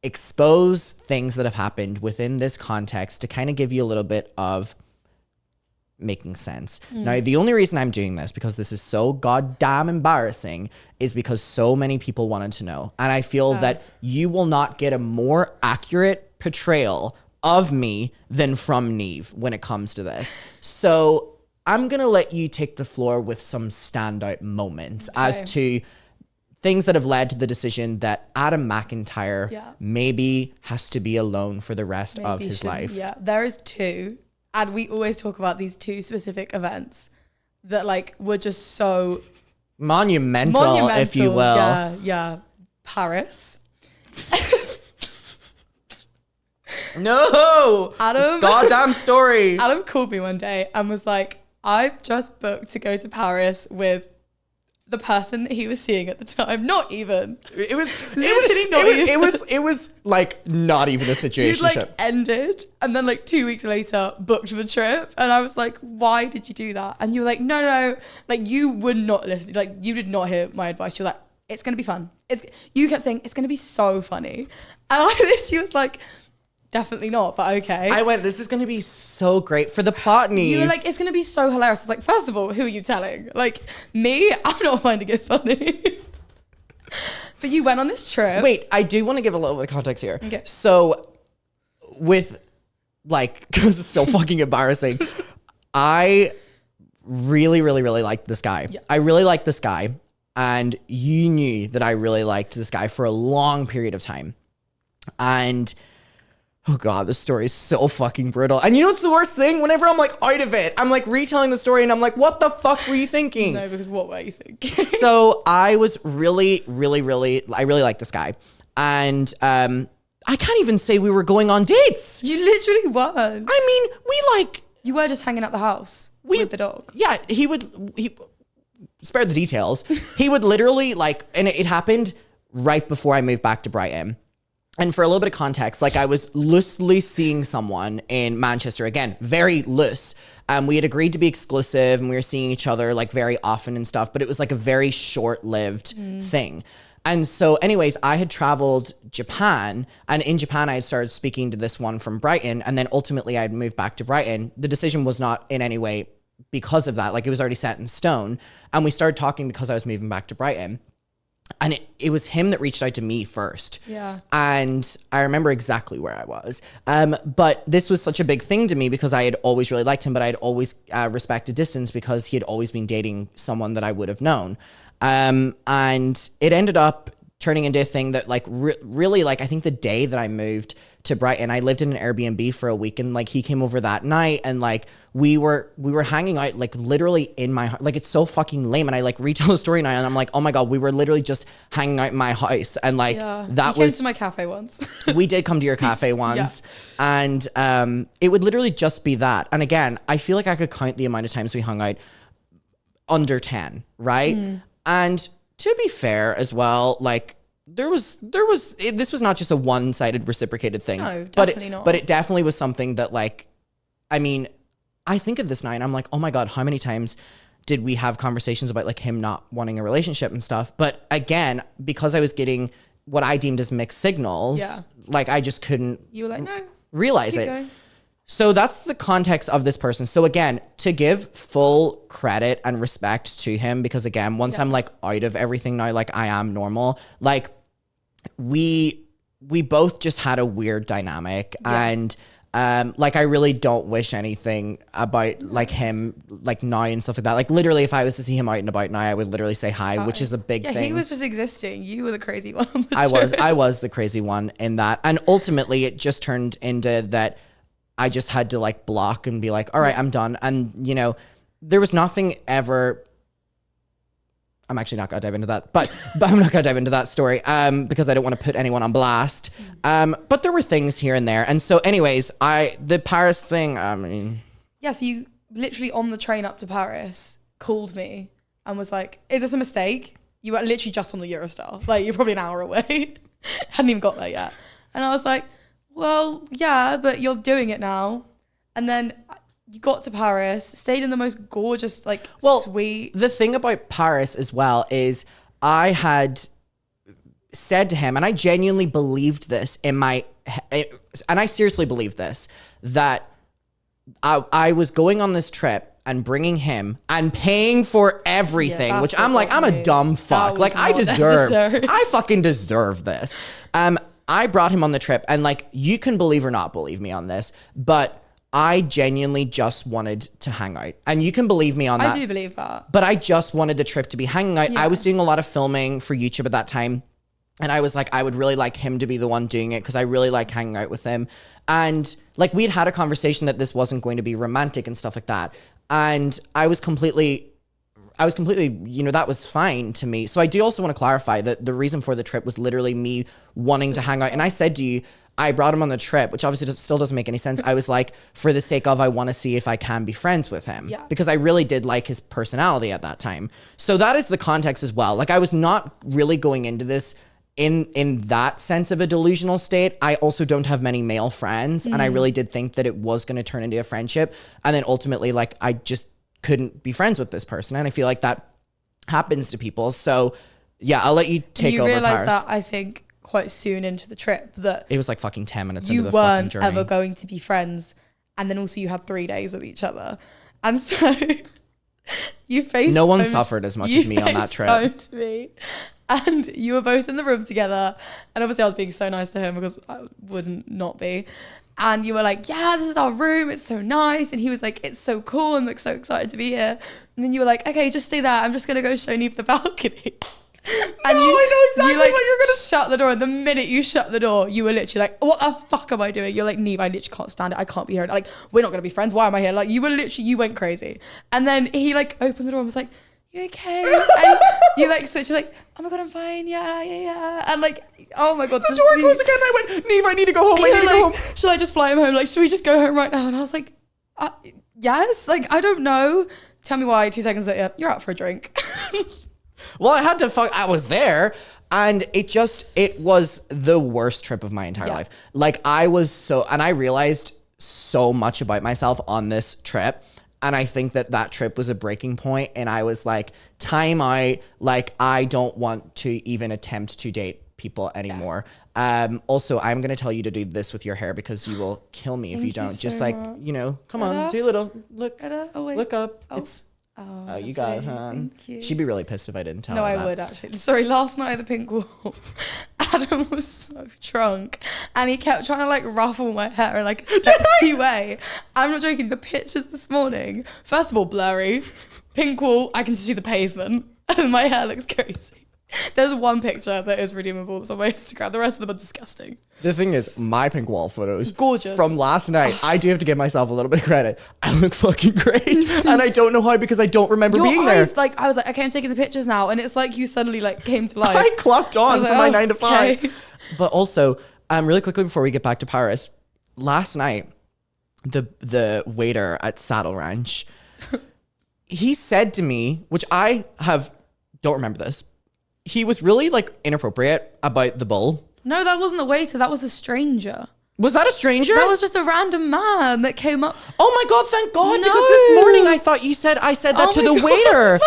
expose things that have happened within this context to kind of give you a little bit of making sense. Now, the only reason I'm doing this, because this is so goddamn embarrassing, is because so many people wanted to know. And I feel that you will not get a more accurate portrayal of me than from Neve when it comes to this. So I'm going to let you take the floor with some standout moments as to things that have led to the decision that Adam McIntyre maybe has to be alone for the rest of his life. Yeah, there is two. And we always talk about these two specific events that like were just so monumental, if you will. Yeah. Paris. No! Adam. This goddamn story. Adam called me one day and was like, I've just booked to go to Paris with the person that he was seeing at the time. Not even. It was literally not even. It was like not even a situation. You like ended and then like 2 weeks later booked the trip, and I was like, why did you do that? And you were like, no, like you would not listen. Like you did not hear my advice. You're like, it's gonna be fun. You kept saying it's gonna be so funny, and I literally was like, definitely not, but okay. I went, this is going to be so great for the plot, Neve. You were like, it's going to be so hilarious. I was like, first of all, who are you telling? Like, me? I'm not finding it funny. But you went on this trip. Wait, I do want to give a little bit of context here. Okay. So, with, like, because it's so fucking embarrassing, I really, really, really liked this guy. Yeah. I really liked this guy. And you knew that I really liked this guy for a long period of time. And oh God, this story is so fucking brutal. And you know what's the worst thing? Whenever I'm like out of it, I'm like retelling the story and I'm like, what the fuck were you thinking? No, because what were you thinking? So I was really, really, really, I really like this guy. And I can't even say we were going on dates. You literally weren't. I mean, you were just hanging out the house with the dog. Yeah, he spare the details. He would literally like, and it happened right before I moved back to Brighton. And for a little bit of context, like I was loosely seeing someone in Manchester, again, very loose. We had agreed to be exclusive and we were seeing each other like very often and stuff, but it was like a very short-lived thing. And so anyways, I had traveled Japan, and in Japan, I had started speaking to this one from Brighton, and then ultimately I had moved back to Brighton. The decision was not in any way because of that. Like it was already set in stone. And we started talking because I was moving back to Brighton. And it was him that reached out to me first. Yeah. And I remember exactly where I was. But this was such a big thing to me because I had always really liked him, but I had always respected distance because he had always been dating someone that I would have known. And it ended up turning into a thing that like really like I think the day that I moved to Brighton, I lived in an Airbnb for a week, and like he came over that night, and like we were hanging out like literally in my like it's so fucking lame, and I like retell the story now and I'm like, oh my God, we were literally just hanging out in my house, and like that you came to my cafe once. We did come to your cafe once. And it would literally just be that. And again, I feel like I could count the amount of times we hung out under 10, right? And to be fair as well, like this was not just a one-sided reciprocated thing. No, definitely not. But it definitely was something that like, I mean, I think of this now and I'm like, oh my God, how many times did we have conversations about like him not wanting a relationship and stuff? But again, because I was getting what I deemed as mixed signals, like I just couldn't you were like, no, realize it. Going. So that's the context of this person. So again, to give full credit and respect to him, because again, once I'm like out of everything now, like I am normal, like we both just had a weird dynamic. And like I really don't wish anything about like him like now and stuff like that. Like literally if I was to see him out and about now, I would literally say hi, which is a big thing. He was just existing. You were the crazy one on the trip. I was the crazy one in that. And ultimately it just turned into that I just had to like block and be like, all right, I'm done. And you know, there was nothing ever I'm actually not gonna dive into that, but I'm not gonna dive into that story because I don't want to put anyone on blast. But there were things here and there, and so anyways, the Paris thing. I mean, yeah. So you literally on the train up to Paris called me and was like, "Is this a mistake? You were literally just on the Eurostar. Like you're probably an hour away. Hadn't even got there yet." And I was like, "Well, yeah, but you're doing it now." And then you got to Paris, stayed in the most gorgeous, like, suite. The thing about Paris as well is I had said to him, and I genuinely believed this and I seriously believed this, that I was going on this trip and bringing him and paying for everything, which I'm like, I'm a dumb fuck. Like, I fucking deserve this. I brought him on the trip, and like, you can believe or not believe me on this, but I genuinely just wanted to hang out. And you can believe me on that. I do believe that. But I just wanted the trip to be hanging out. Yeah. I was doing a lot of filming for YouTube at that time. And I was like, I would really like him to be the one doing it because I really like hanging out with him. And like, we'd had a conversation that this wasn't going to be romantic and stuff like that. And I was completely, that was fine to me. So I do also want to clarify that the reason for the trip was literally me wanting to hang out. And I said to you, I brought him on the trip, which obviously still doesn't make any sense. I was like, for the sake of, I want to see if I can be friends with him. Yeah. Because I really did like his personality at that time. So that is the context as well. Like, I was not really going into this in that sense of a delusional state. I also don't have many male friends. And I really did think that it was going to turn into a friendship. And then ultimately, like, I just couldn't be friends with this person. And I feel like that happens to people. So yeah, I'll let you take over, Paris. You realised that, I think, quite soon into the trip, that it was like fucking 10 minutes into the fucking fucking journey. You weren't ever going to be friends. And then also you had 3 days with each other. And so you faced no one suffered as much as me on that trip. Me. And you were both in the room together. And obviously I was being so nice to him because I wouldn't not be. And you were like, yeah, this is our room. It's so nice. And he was like, it's so cool. I'm like so excited to be here. And then you were like, okay, just stay there. I'm just going to go show Neve the balcony. And I know exactly like, what you're gonna shut the door. And the minute you shut the door, you were literally like, what the fuck am I doing? You're like, Neve, I literally can't stand it. I can't be here. Like, we're not gonna be friends. Why am I here? Like, you went crazy. And then he like opened the door and was like, you okay? And you like switched, you're like, oh my god, I'm fine. Yeah. And like, oh my god, the door closed again. I went, Neve, I need to go home. I need to go home. Should I just fly him home? Like, should we just go home right now? And I was like, yes. Like, I don't know. Tell me why. 2 seconds later, you're out for a drink. Well, I was there, and it was the worst trip of my entire life. Like, I realized so much about myself on this trip. And I think that trip was a breaking point. And I was like, time out. Like, I don't want to even attempt to date people anymore. Yeah. Also, I'm going to tell you to do this with your hair because you will kill me if you don't. Just so like, much. Come on, do a little, look up. Oh, you got it, huh? Thank you. She'd be really pissed if I didn't tell her No, that. I would actually. Sorry, last night at the Pink Wall, Adam was so drunk and he kept trying to like ruffle my hair in like a sexy way. I'm not joking. The pictures this morning, first of all, blurry. Pink Wall, I can just see the pavement and my hair looks crazy. There's one picture that is redeemable. It's on my Instagram. The rest of them are disgusting. The thing is, my Pink Wall photos, gorgeous from last night, I do have to give myself a little bit of credit. I look fucking great. And I don't know how because I don't remember being there. Like, I was like, okay, I'm taking the pictures now. And it's like you suddenly like came to life. I clocked on for my 9 to 5. But also, really quickly before we get back to Paris, last night, the waiter at Saddle Ranch, he said to me, which don't remember this, he was really like inappropriate about the bull. No, that wasn't the waiter. That was a stranger. Was that a stranger? That was just a random man that came up. Oh my God, thank God. No. Because this morning I thought I said that to the waiter.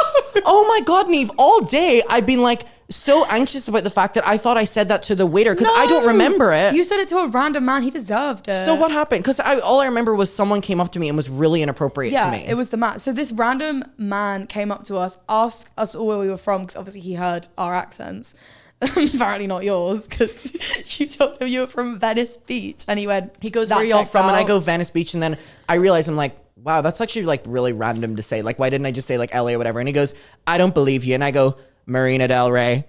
Oh my God, Neve, all day I've been like so anxious about the fact that I thought I said that to the waiter because I don't remember it. You said it to a random man. He deserved it. So what happened? Because all I remember was someone came up to me and was really inappropriate to me. Yeah, it was the man. So this random man came up to us, asked us where we were from because obviously he heard our accents. Apparently not yours because you told him you were from Venice Beach and he goes, where are y'all from? And I go Venice Beach and then I realize I'm like, wow, that's actually like really random to say. Like, why didn't I just say like LA or whatever? And he goes, I don't believe you. And I go, Marina Del Rey.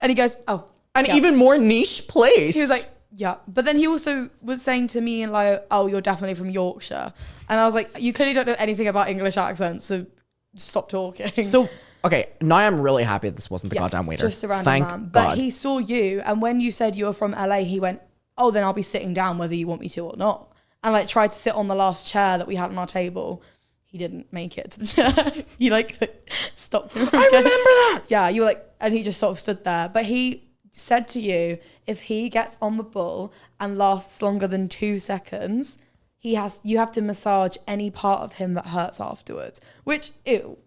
And he goes, oh. An even more niche place. He was like, yeah. But then he also was saying to me like, oh, you're definitely from Yorkshire. And I was like, you clearly don't know anything about English accents, so stop talking. So, Okay, now I'm really happy that this wasn't the goddamn waiter. Just a random Thank man. God. But he saw you, and when you said you were from LA, he went, oh, then I'll be sitting down whether you want me to or not. And like tried to sit on the last chair that we had on our table. He didn't make it to the chair. You like stopped him. I remember that. Yeah, you were like, and he just sort of stood there. But he said to you, if he gets on the bull and lasts longer than 2 seconds, you have to massage any part of him that hurts afterwards. Which, ew.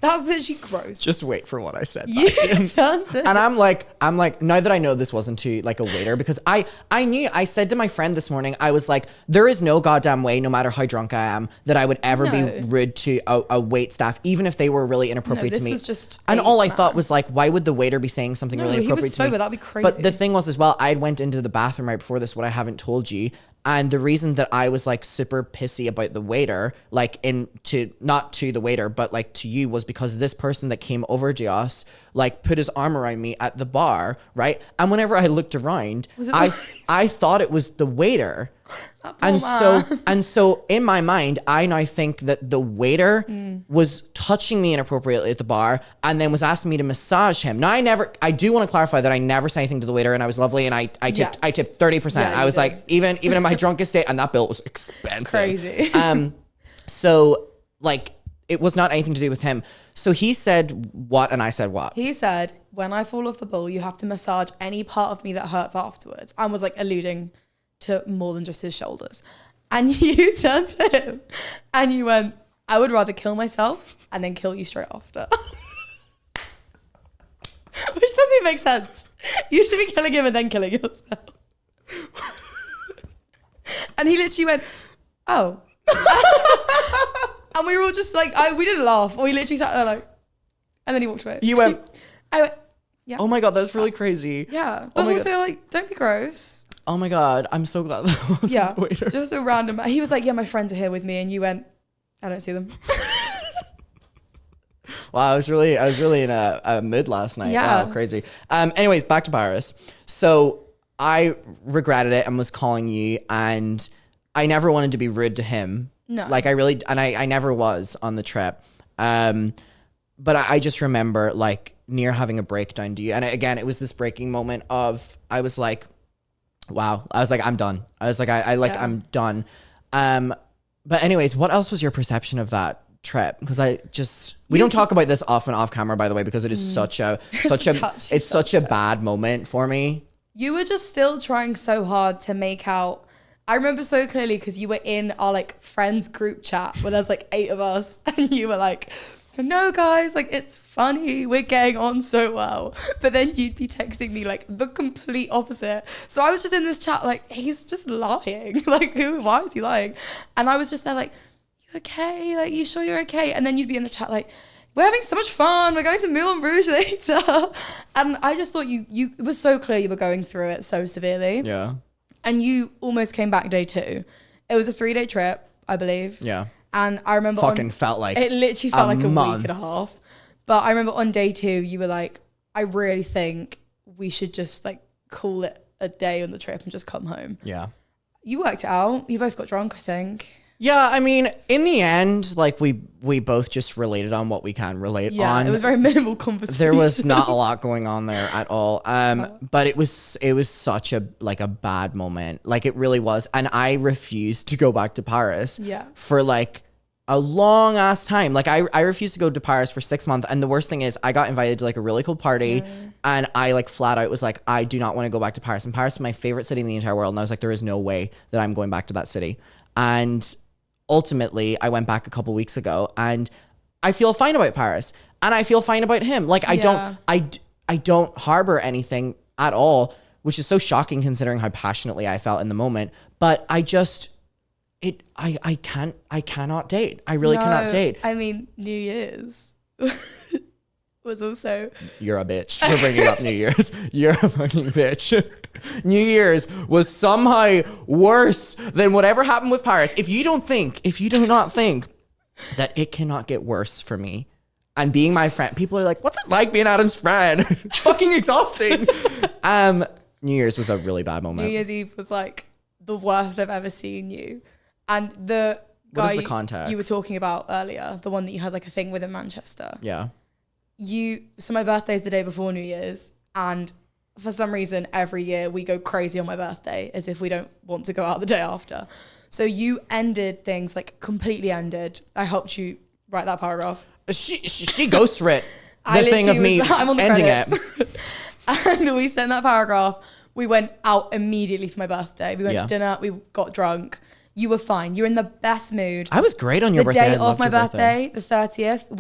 That's literally gross. Just wait for what I said. You turned it. And I'm like, now that I know this wasn't to like a waiter, because I knew, I said to my friend this morning, I was like, there is no goddamn way, no matter how drunk I am, that I would ever be rude to a wait staff, even if they were really inappropriate to me. Was just and all I thought was like, why would the waiter be saying something really inappropriate he was to me? sober, that'd be crazy. But the thing was as well, I went into the bathroom right before this, what I haven't told you. And the reason that I was like super pissy about the waiter, like not to the waiter, but like to you, was because this person that came over to us, like put his arm around me at the bar, right? And whenever I looked around, I thought it was the waiter. And so in my mind, I now think that the waiter was touching me inappropriately at the bar and then was asking me to massage him. Now I do want to clarify that I never said anything to the waiter, and I was lovely, and I tipped 30%. Yeah, I was like, even in my drunkest state, and that bill was expensive. Crazy. So like it was not anything to do with him. So he said what, and I said what? He said, when I fall off the bull, you have to massage any part of me that hurts afterwards. And was like alluding to more than just his shoulders. And you turned to him and you went, I would rather kill myself and then kill you straight after. Which doesn't even make sense. You should be killing him and then killing yourself. And he literally went, oh. And we were all just like, we didn't laugh. We literally sat there like, and then he walked away. You went, I went, yeah. Oh my God, that's really crazy. Yeah. But also like, don't be gross. Oh my God, I'm so glad that wasn't the waiter. Just a random. He was like, yeah, my friends are here with me, and you went, I don't see them. Wow, I was really in a mood last night. Yeah. Wow, crazy. Anyways, back to Paris. So I regretted it and was calling you, and I never wanted to be rude to him. No. Like I never was on the trip. But I just remember like near having a breakdown to you. And again, it was this breaking moment of, I was like, wow. I was like, I'm done. I was like, I'm done. But anyways, what else was your perception of that trip? Because we don't talk about this often off camera, by the way, because it is such a bad moment for me. You were just still trying so hard to make out. I remember so clearly because you were in our like friends group chat where there's like 8 of us, and you were like, no guys, like it's funny, we're getting on so well. But then you'd be texting me like the complete opposite. So I was just in this chat like, he's just lying. Like why is he lying? And I was just there like, you okay? Like, you sure you're okay? And then you'd be in the chat like, we're having so much fun, we're going to Moulin Rouge later. And I just thought it was so clear you were going through it so severely. Yeah. And you almost came back day 2. It was a 3-day trip, I believe. Yeah. And I remember felt like it literally felt like a month. week and a half. But I remember on day 2, you were like, I really think we should just like call it a day on the trip and just come home. Yeah. You worked it out. You both got drunk, I think. Yeah, I mean, in the end, like we both just related on what we can relate on. Yeah, it was very minimal conversation. There was not a lot going on there at all. But it was such a bad moment. Like it really was. And I refused to go back to Paris for like a long ass time. Like I refused to go to Paris for 6 months. And the worst thing is I got invited to like a really cool party and I like flat out was like, I do not want to go back to Paris. And Paris is my favorite city in the entire world. And I was like, there is no way that I'm going back to that city. And ultimately I went back a couple weeks ago and I feel fine about Paris and I feel fine about him. Like I don't harbor anything at all, which is so shocking considering how passionately I felt in the moment. But I cannot date. I really cannot date. I mean, New Year's was also... You're a bitch for bringing up New Year's. You're a fucking bitch. New Year's was somehow worse than whatever happened with Paris. If you do not think that it cannot get worse for me and being my friend, people are like, what's it like being Adam's friend? Fucking exhausting. New Year's was a really bad moment. New Year's Eve was like the worst I've ever seen you. And the guy what is the context? You were talking about earlier, the one that you had like a thing with in Manchester. Yeah. so my birthday's the day before New Year's, and for some reason every year we go crazy on my birthday as if we don't want to go out the day after. So you ended things, like completely ended. I helped you write that paragraph. She ghostwrit the thing of me I'm on the ending credits. it. And we sent that paragraph. We went out immediately for my birthday. We went to dinner. We got drunk. You were fine. You're in the best mood. I was great on your birthday. The day of my birthday, the 30th,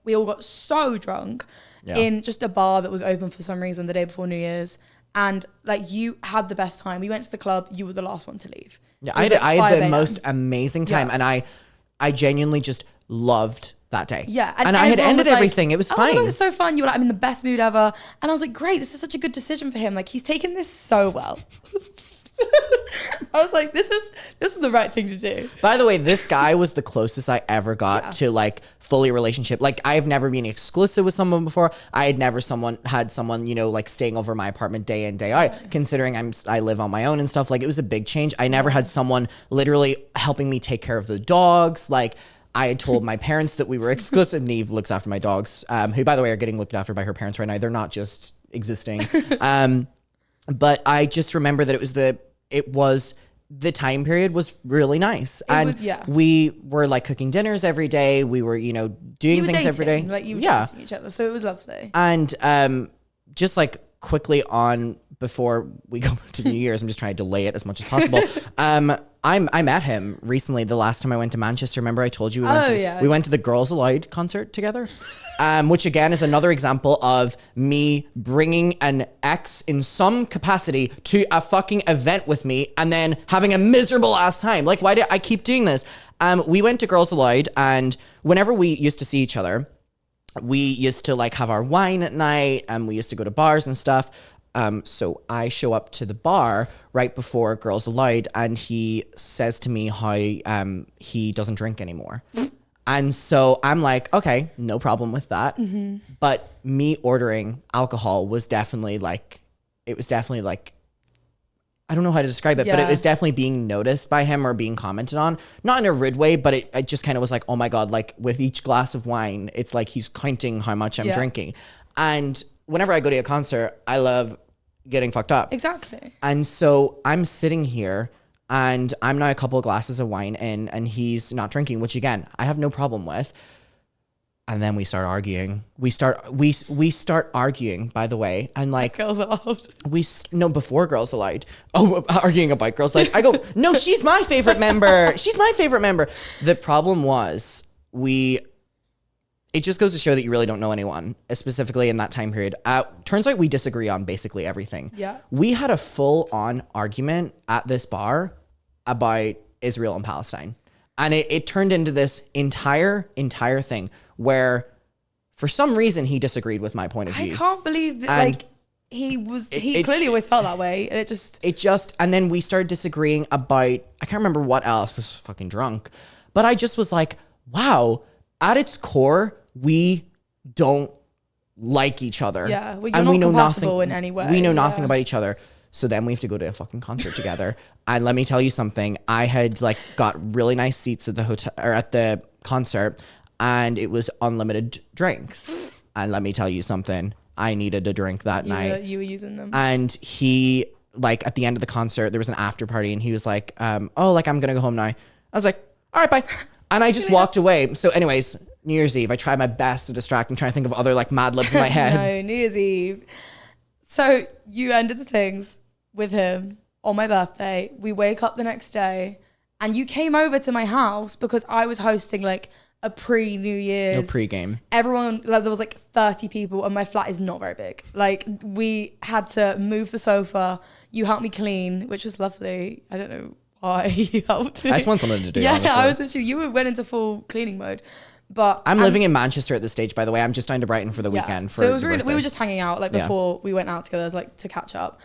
we all got so drunk in just a bar that was open for some reason the day before New Year's. And like, you had the best time. We went to the club. You were the last one to leave. Yeah, I had the most amazing time, and I genuinely just loved that day. Yeah, and I had ended everything. It was fine. Oh, it's so fun. You were like, I'm in the best mood ever, and I was like, great. This is such a good decision for him. Like, he's taken this so well. I was like, this is the right thing to do. By the way, this guy was the closest I ever got to like fully relationship. Like, I've never been exclusive with someone before. I had never had someone, you know, like staying over my apartment day in, day out, considering I live on my own and stuff. Like, it was a big change. I never had someone literally helping me take care of the dogs. Like, I had told my parents that we were exclusive. Neve looks after my dogs, who, by the way, are getting looked after by her parents right now. They're not just existing. But I just remember that the time period was really nice. We were like cooking dinners every day. We were, you know, doing things every day. Like, you were dating each other. So it was lovely. And just like quickly on, before we go to New Year's, I'm just trying to delay it as much as possible. I met him recently. The last time I went to Manchester, remember I told you we went to the Girls Aloud concert together, which again is another example of me bringing an ex in some capacity to a fucking event with me and then having a miserable ass time. Like, why did I keep doing this? We went to Girls Aloud, and whenever we used to see each other, we used to like have our wine at night, and we used to go to bars and stuff. So I show up to the bar right before Girls Aloud, and he says to me how he doesn't drink anymore. And so I'm like, okay, no problem with that. Mm-hmm. But me ordering alcohol was definitely like, I don't know how to describe it, but it was definitely being noticed by him or being commented on. Not in a rude way, but it just kind of was like, oh my God, like with each glass of wine, it's like he's counting how much I'm drinking. And whenever I go to a concert, I love getting fucked up. Exactly. And so I'm sitting here and I'm now a couple of glasses of wine in, and he's not drinking, which again, I have no problem with. And then we start arguing. We start arguing, by the way. And like, Girls Aloud. Before Girls Aloud. Oh, arguing about Girls Aloud. I go, no, she's my favorite member. She's my favorite member. The problem was it just goes to show that you really don't know anyone, specifically in that time period. Turns out we disagree on basically everything. Yeah. We had a full-on argument at this bar about Israel and Palestine. And it turned into this entire thing where for some reason he disagreed with my point of view. I can't believe that, like, he clearly always felt that way. And and then we started disagreeing about, I can't remember what else. I was fucking drunk. But I just was like, wow, at its core, we don't like each other. Yeah, we know compatible in any way. We know nothing about each other. So then we have to go to a fucking concert together. And let me tell you something. I had like got really nice seats at the hotel or at the concert, and it was unlimited drinks. And let me tell you something. I needed a drink that night. You were using them. And he, like, at the end of the concert, there was an after party, and he was like, I'm gonna go home now. I was like, all right, bye. And I just walked away. So anyways, New Year's Eve, I tried my best to distract and try to think of other like Mad Libs in my head. No, New Year's Eve. So you ended the things with him on my birthday. We wake up the next day, and you came over to my house because I was hosting like a pre-New Year's. No pre-game. Everyone, like, there was like 30 people, and my flat is not very big. Like, we had to move the sofa. You helped me clean, which was lovely. I don't know why you helped me. I just want someone to do. Yeah, honestly. I was literally, you went into full cleaning mode. But I'm living in Manchester at this stage, by the way. I'm just down to Brighton for the weekend. So it was really, we were just hanging out like before we went out together, like to catch up.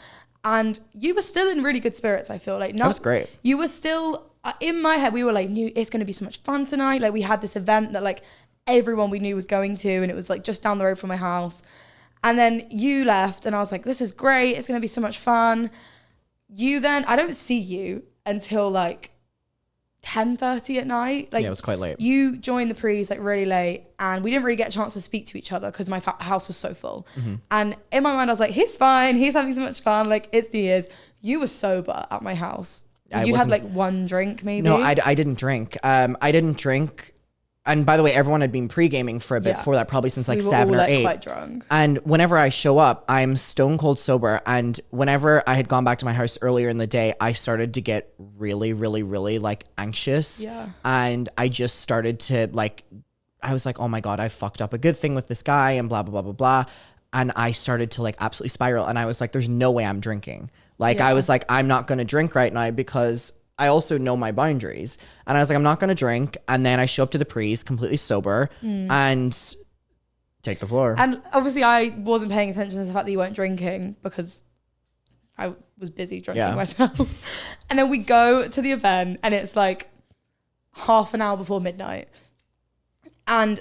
And you were still in really good spirits, I feel like. That was great. You were still, in my head, we were like, it's going to be so much fun tonight. Like, we had this event that like everyone we knew was going to, and it was like just down the road from my house. And then you left, and I was like, this is great. It's going to be so much fun. I don't see you until like 10:30 at night. Like, Yeah, it was quite late. You joined the pre's like really late, and we didn't really get a chance to speak to each other because my house was so full. And in my mind, I was like, he's fine. He's having so much fun. Like, it's New Year's. You were sober at my house. You had like one drink maybe. No, I didn't drink. I didn't drink. And by the way, everyone had been pre-gaming for a bit before that, probably since So like we were 7 all, or like, 8. quite drunk. And whenever I show up, I'm stone cold sober. And whenever I had gone back to my house earlier in the day, I started to get really, really, really like anxious. Yeah. And I just started to like, I was like, oh my God, I fucked up a good thing with this guy and blah, blah, blah, blah, blah. And I started to like absolutely spiral. And I was like, there's no way I'm drinking. Like, I was like, I'm not going to drink right now because I also know my boundaries. And I was like, I'm not going to drink. And then I show up to the pre's completely sober and take the floor. And obviously I wasn't paying attention to the fact that you weren't drinking because I was busy drinking myself. And then we go to the event and it's like half an hour before midnight. And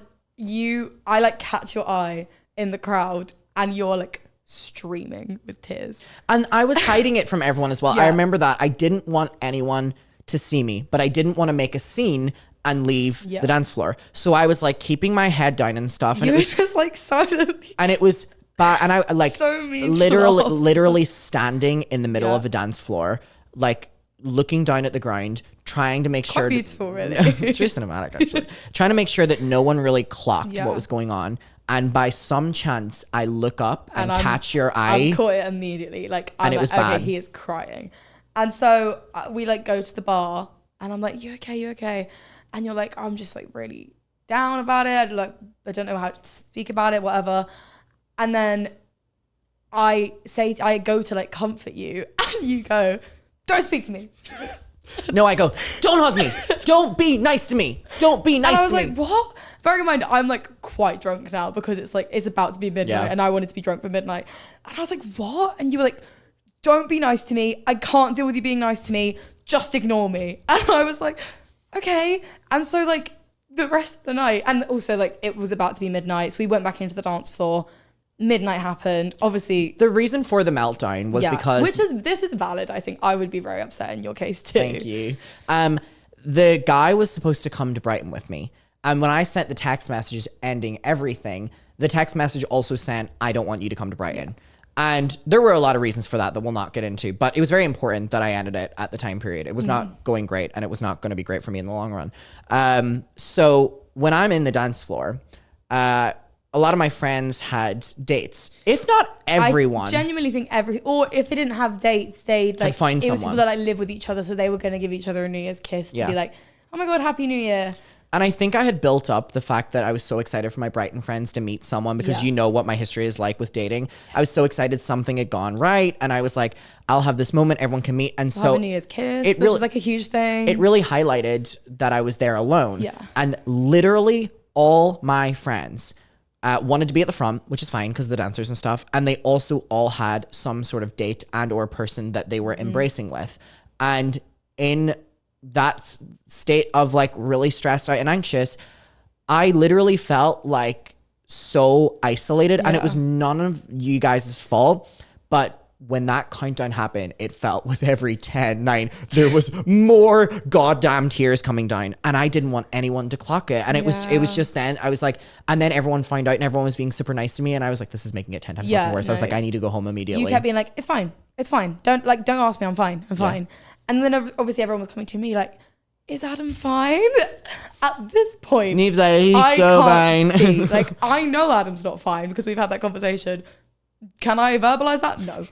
I like catch your eye in the crowd and you're like streaming with tears. And I was hiding it from everyone as well. Yeah. I remember that. I didn't want anyone to see me, but I didn't want to make a scene and leave the dance floor. So I was like keeping my head down and stuff. And You it were was just like silently. and it was bad. And I like So mean to literally standing in the middle Yeah. of a dance floor, like looking down at the ground, trying to make Quite sure beautiful, really. it's very cinematic actually. Trying to make sure that no one really clocked Yeah. what was going on. And by some chance, I look up and catch your I eye. caught it immediately. Like, I'm And it like, was okay, bad. he is crying. And so we like go to the bar and I'm like, you okay? You okay? And you're like, I'm just like really down about it. Like, I don't know how to speak about it, whatever. And then I go to like comfort you and you go, don't speak to me. No, I go, don't hug me. Don't be nice to me. Don't be nice And I was to like, me. what? Bearing in mind, I'm like quite drunk now because it's like, it's about to be midnight Yeah. and I wanted to be drunk for midnight. And I was like, what? And you were like, don't be nice to me. I can't deal with you being nice to me. Just ignore me. And I was like, okay. And so like the rest of the night, and also like it was about to be midnight. So we went back into the dance floor. Midnight happened. Obviously, The reason for the meltdown was because this is valid. I think I would be very upset in your case too. Thank you. The guy was supposed to come to Brighton with me. And when I sent the text messages ending everything, the text message also sent, I don't want you to come to Brighton. And there were a lot of reasons for that we'll not get into. But it was very important that I ended it at the time period. It was not going great, and it was not going to be great for me in the long run. So when I'm in the dance floor, a lot of my friends had dates. If not everyone. I genuinely think or if they didn't have dates, they'd like find it was someone. people that like live with each other, so they were going to give each other a New Year's kiss to Yeah. be like, oh my God, Happy New Year. And I think I had built up the fact that I was so excited for my Brighton friends to meet someone because Yeah. you know what my history is like with dating. I was so excited something had gone right. And I was like, I'll have this moment, everyone can meet. And Have so a New Year's kiss, it which really- is like a huge thing. it really highlighted that I was there alone. Yeah. And literally all my friends wanted to be at the front, which is fine because of the dancers and stuff. And they also all had some sort of date and or person that they were embracing with. And in that state of like really stressed out and anxious, I literally felt like so isolated, and it was none of you guys' fault. But when that countdown happened, it felt with every 10, 9, there was more goddamn tears coming down, and I didn't want anyone to clock it. And it was just then I was like, and then everyone found out and everyone was being super nice to me, and I was like, this is making it 10 times fucking worse. I was like, I need to go home immediately. You kept being like, it's fine. Don't ask me. I'm fine. I'm fine. And then obviously everyone was coming to me like, is Adam fine? At this point, Neve's like, he's I so can't fine. see. Like, I know Adam's not fine because we've had that conversation. Can I verbalize that? No.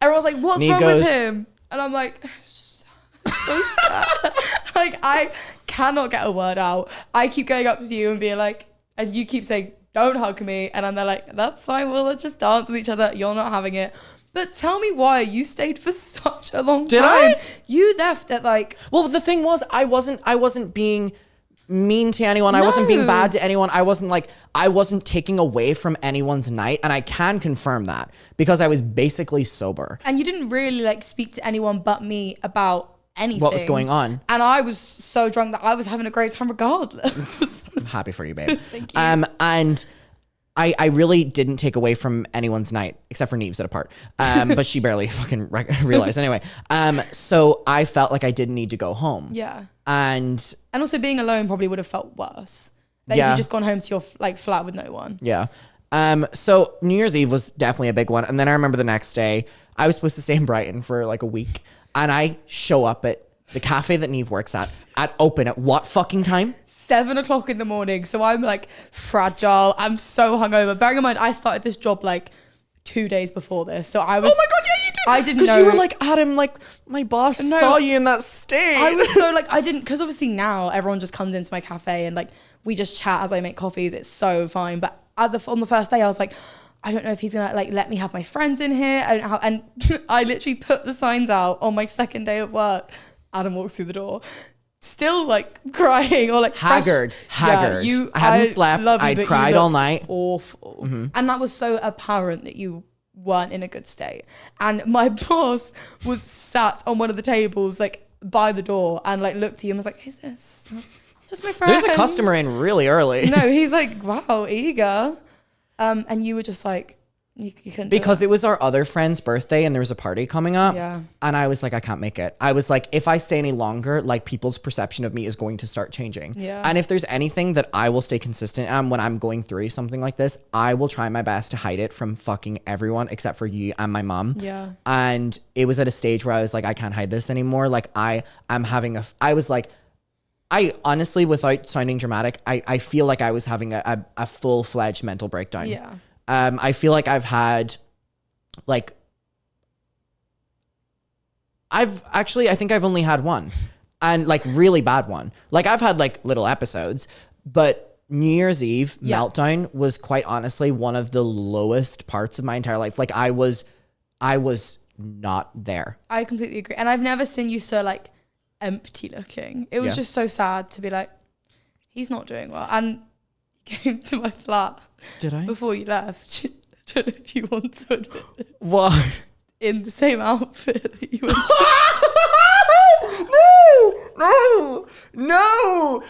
Everyone's like, what's Neve wrong goes, with him? And I'm like, so sad. Like, I cannot get a word out. I keep going up to you and being like, and you keep saying, don't hug me. And I'm there like, that's fine. Well, let's just dance with each other. You're not having it. But tell me why you stayed for such a long time. Did I? You left at like... Well, the thing was, I wasn't being mean to anyone. I wasn't being No. bad to anyone. I wasn't taking away from anyone's night. And I can confirm that because I was basically sober. And you didn't really like speak to anyone but me about anything. What was going on? And I was so drunk that I was having a great time regardless. I'm happy for you, babe. Thank you. And I really didn't take away from anyone's night except for Neve's at a part. But she barely fucking realized anyway. So I felt like I didn't need to go home. Yeah. And also being alone probably would have felt worse. Like if you just gone home to your like flat with no one. Yeah. So New Year's Eve was definitely a big one. And then I remember the next day, I was supposed to stay in Brighton for like a week. And I show up at the cafe that Neve works at open at what fucking time? 7 o'clock in the morning. So I'm like fragile. I'm so hungover. Bearing in mind, I started this job like 2 days before this. So I was... Oh my God, yeah, you did. I didn't know. Because you were like, Adam, like my boss saw you in that state. I was so like, I didn't... Because obviously now everyone just comes into my cafe and like we just chat as I make coffees. It's so fine. But on the first day, I was like, I don't know if he's gonna like let me have my friends in here. I don't know how, and I literally put the signs out on my second day of work. Adam walks through the door, still like crying or like haggard. Yeah, I hadn't slept. I cried all night. Awful, and that was so apparent that you weren't in a good state. And my boss was sat on one of the tables like by the door and like looked at you and was like, "Who's this?" I was like, just my friend. There's a customer in really early. No, he's like, "Wow, eager." And you were just like, you couldn't because it was our other friend's birthday and there was a party coming up. Yeah. And I was like, I can't make it. I was like, if I stay any longer, like people's perception of me is going to start changing. Yeah. And if there's anything that I will stay consistent on when I'm going through something like this, I will try my best to hide it from fucking everyone except for you and my mom. Yeah. And it was at a stage where I was like, I can't hide this anymore. Like I was like, I honestly, without sounding dramatic, I feel like I was having a full-fledged mental breakdown. Yeah. I feel like I've had, like, I think I've only had one, and like really bad one. Like I've had like little episodes, but New Year's Eve meltdown was quite honestly one of the lowest parts of my entire life. Like I was not there. I completely agree. And I've never seen you so like empty looking. It was just so sad to be like, he's not doing well. And you came to my flat. Did I? Before you left. I don't know if you want to admit this. What? In the same outfit that you were. No.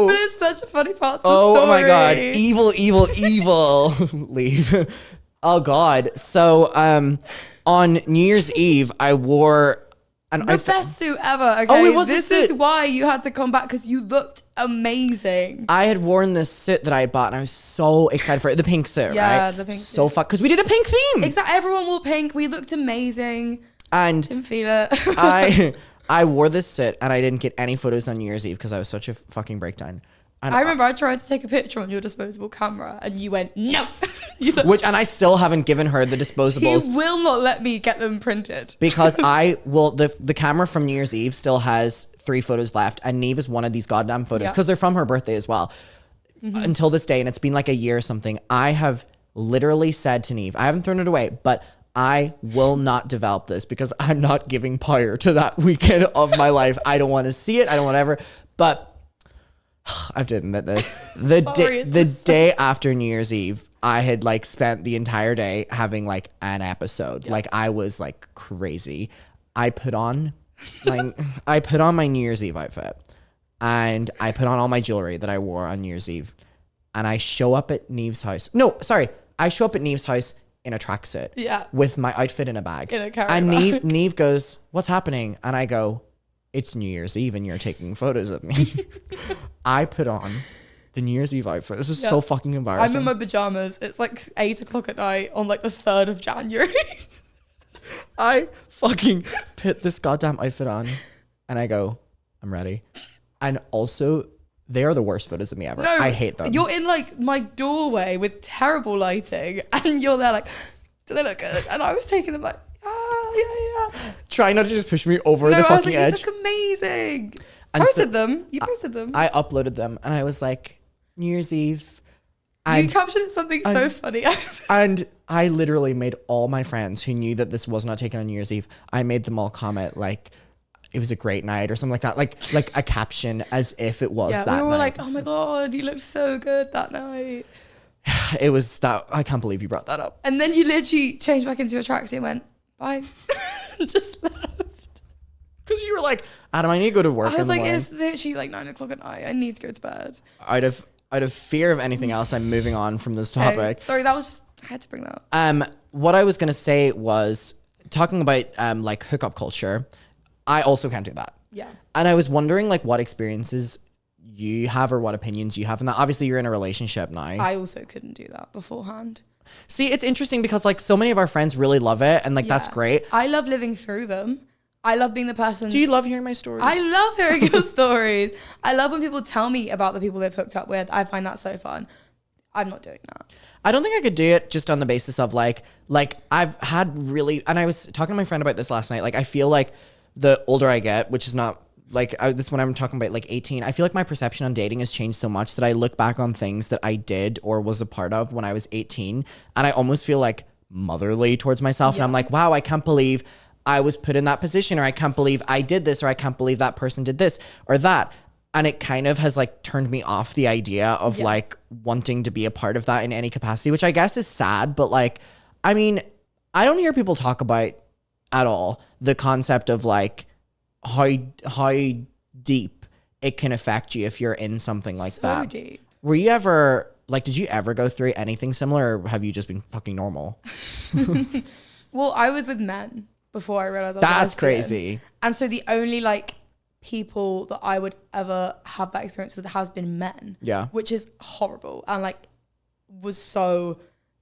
But it's such a funny part of the story. Oh my God. Evil. Leave. Oh God. So on New Year's Eve, I wore the best suit ever. Okay. Oh, it was this a suit. is why you had to come back, because you looked amazing. I had worn this suit that I had bought and I was so excited for it. The pink suit, right? Yeah, the pink so suit. fuck, because we did a pink theme. Exactly. Everyone wore pink. We looked amazing. And didn't feel it. I wore this suit and I didn't get any photos on New Year's Eve because I was such a fucking breakdown. And I remember I tried to take a picture on your disposable camera and you went, no. And I still haven't given her the disposables. He will not let me get them printed. Because I will, the camera from New Year's Eve still has 3 photos left, and Neve is one of these goddamn photos because they're from her birthday as well. Until this day, and it's been like a year or something, I have literally said to Neve, I haven't thrown it away, but I will not develop this because I'm not giving power to that weekend of my life. I don't want to see it. I don't want to ever, but I have to admit this. The day after New Year's Eve, I had like spent the entire day having like an episode. Like I was like crazy. I put on my New Year's Eve outfit and I put on all my jewelry that I wore on New Year's Eve, and I show up at Neve's house. No, sorry. I show up at Neve's house in a tracksuit. Yeah. With my outfit in a bag. In a carry and bag. Neve goes, "What's happening?" And I go, "It's New Year's Eve and you're taking photos of me." I put on the New Year's Eve outfit. This is so fucking embarrassing. I'm in my pajamas. It's like 8 o'clock at night on like the 3rd of January. I fucking put this goddamn outfit on and I go, I'm ready. And also, they are the worst photos of me ever. I hate them. You're in like my doorway with terrible lighting and you're there like, do they look good? And I was taking them like, yeah. Try not to just push me over the fucking edge. You look amazing. And Posted them. You posted them. I uploaded them and I was like, New Year's Eve. You captioned something so funny. And I literally made all my friends who knew that this was not taken on New Year's Eve, I made them all comment like, it was a great night or something like that. Like a caption as if it was that night. We were like, oh my God, you looked so good that night. It was that, I can't believe you brought that up. And then you literally changed back into your tracksuit and went, bye. Just left. Because you were like, Adam, I need to go to work. I was like, it's literally like 9 o'clock at night. I need to go to bed. Out of fear of anything else, I'm moving on from this topic. Okay. Sorry, that was just, I had to bring that up. What I was going to say was, talking about like hookup culture, I also can't do that. Yeah. And I was wondering like what experiences you have or what opinions you have in that. Obviously you're in a relationship now. I also couldn't do that beforehand. See, it's interesting because like so many of our friends really love it and like that's great. I love living through them. I love being the person. Do you love hearing my stories? I love hearing your stories. I love when people tell me about the people they've hooked up with. I find that so fun. I'm not doing that. I don't think I could do it just on the basis of like I've had really, and I was talking to my friend about this last night. Like I feel like the older I get, which is not like this when I'm talking about like 18, I feel like my perception on dating has changed so much that I look back on things that I did or was a part of when I was 18 and I almost feel like motherly towards myself. And I'm like, wow, I can't believe I was put in that position, or I can't believe I did this, or I can't believe that person did this or that. And it kind of has like turned me off the idea of like wanting to be a part of that in any capacity, which I guess is sad. But like, I mean, I don't hear people talk about at all the concept of like how deep it can affect you if you're in something like that. So deep. Were you ever like, did you ever go through anything similar, or have you just been fucking normal? Well, I was with men before I realized I was That's lesbian. crazy. And so the only like people that I would ever have that experience with has been men. Yeah. Which is horrible and like was so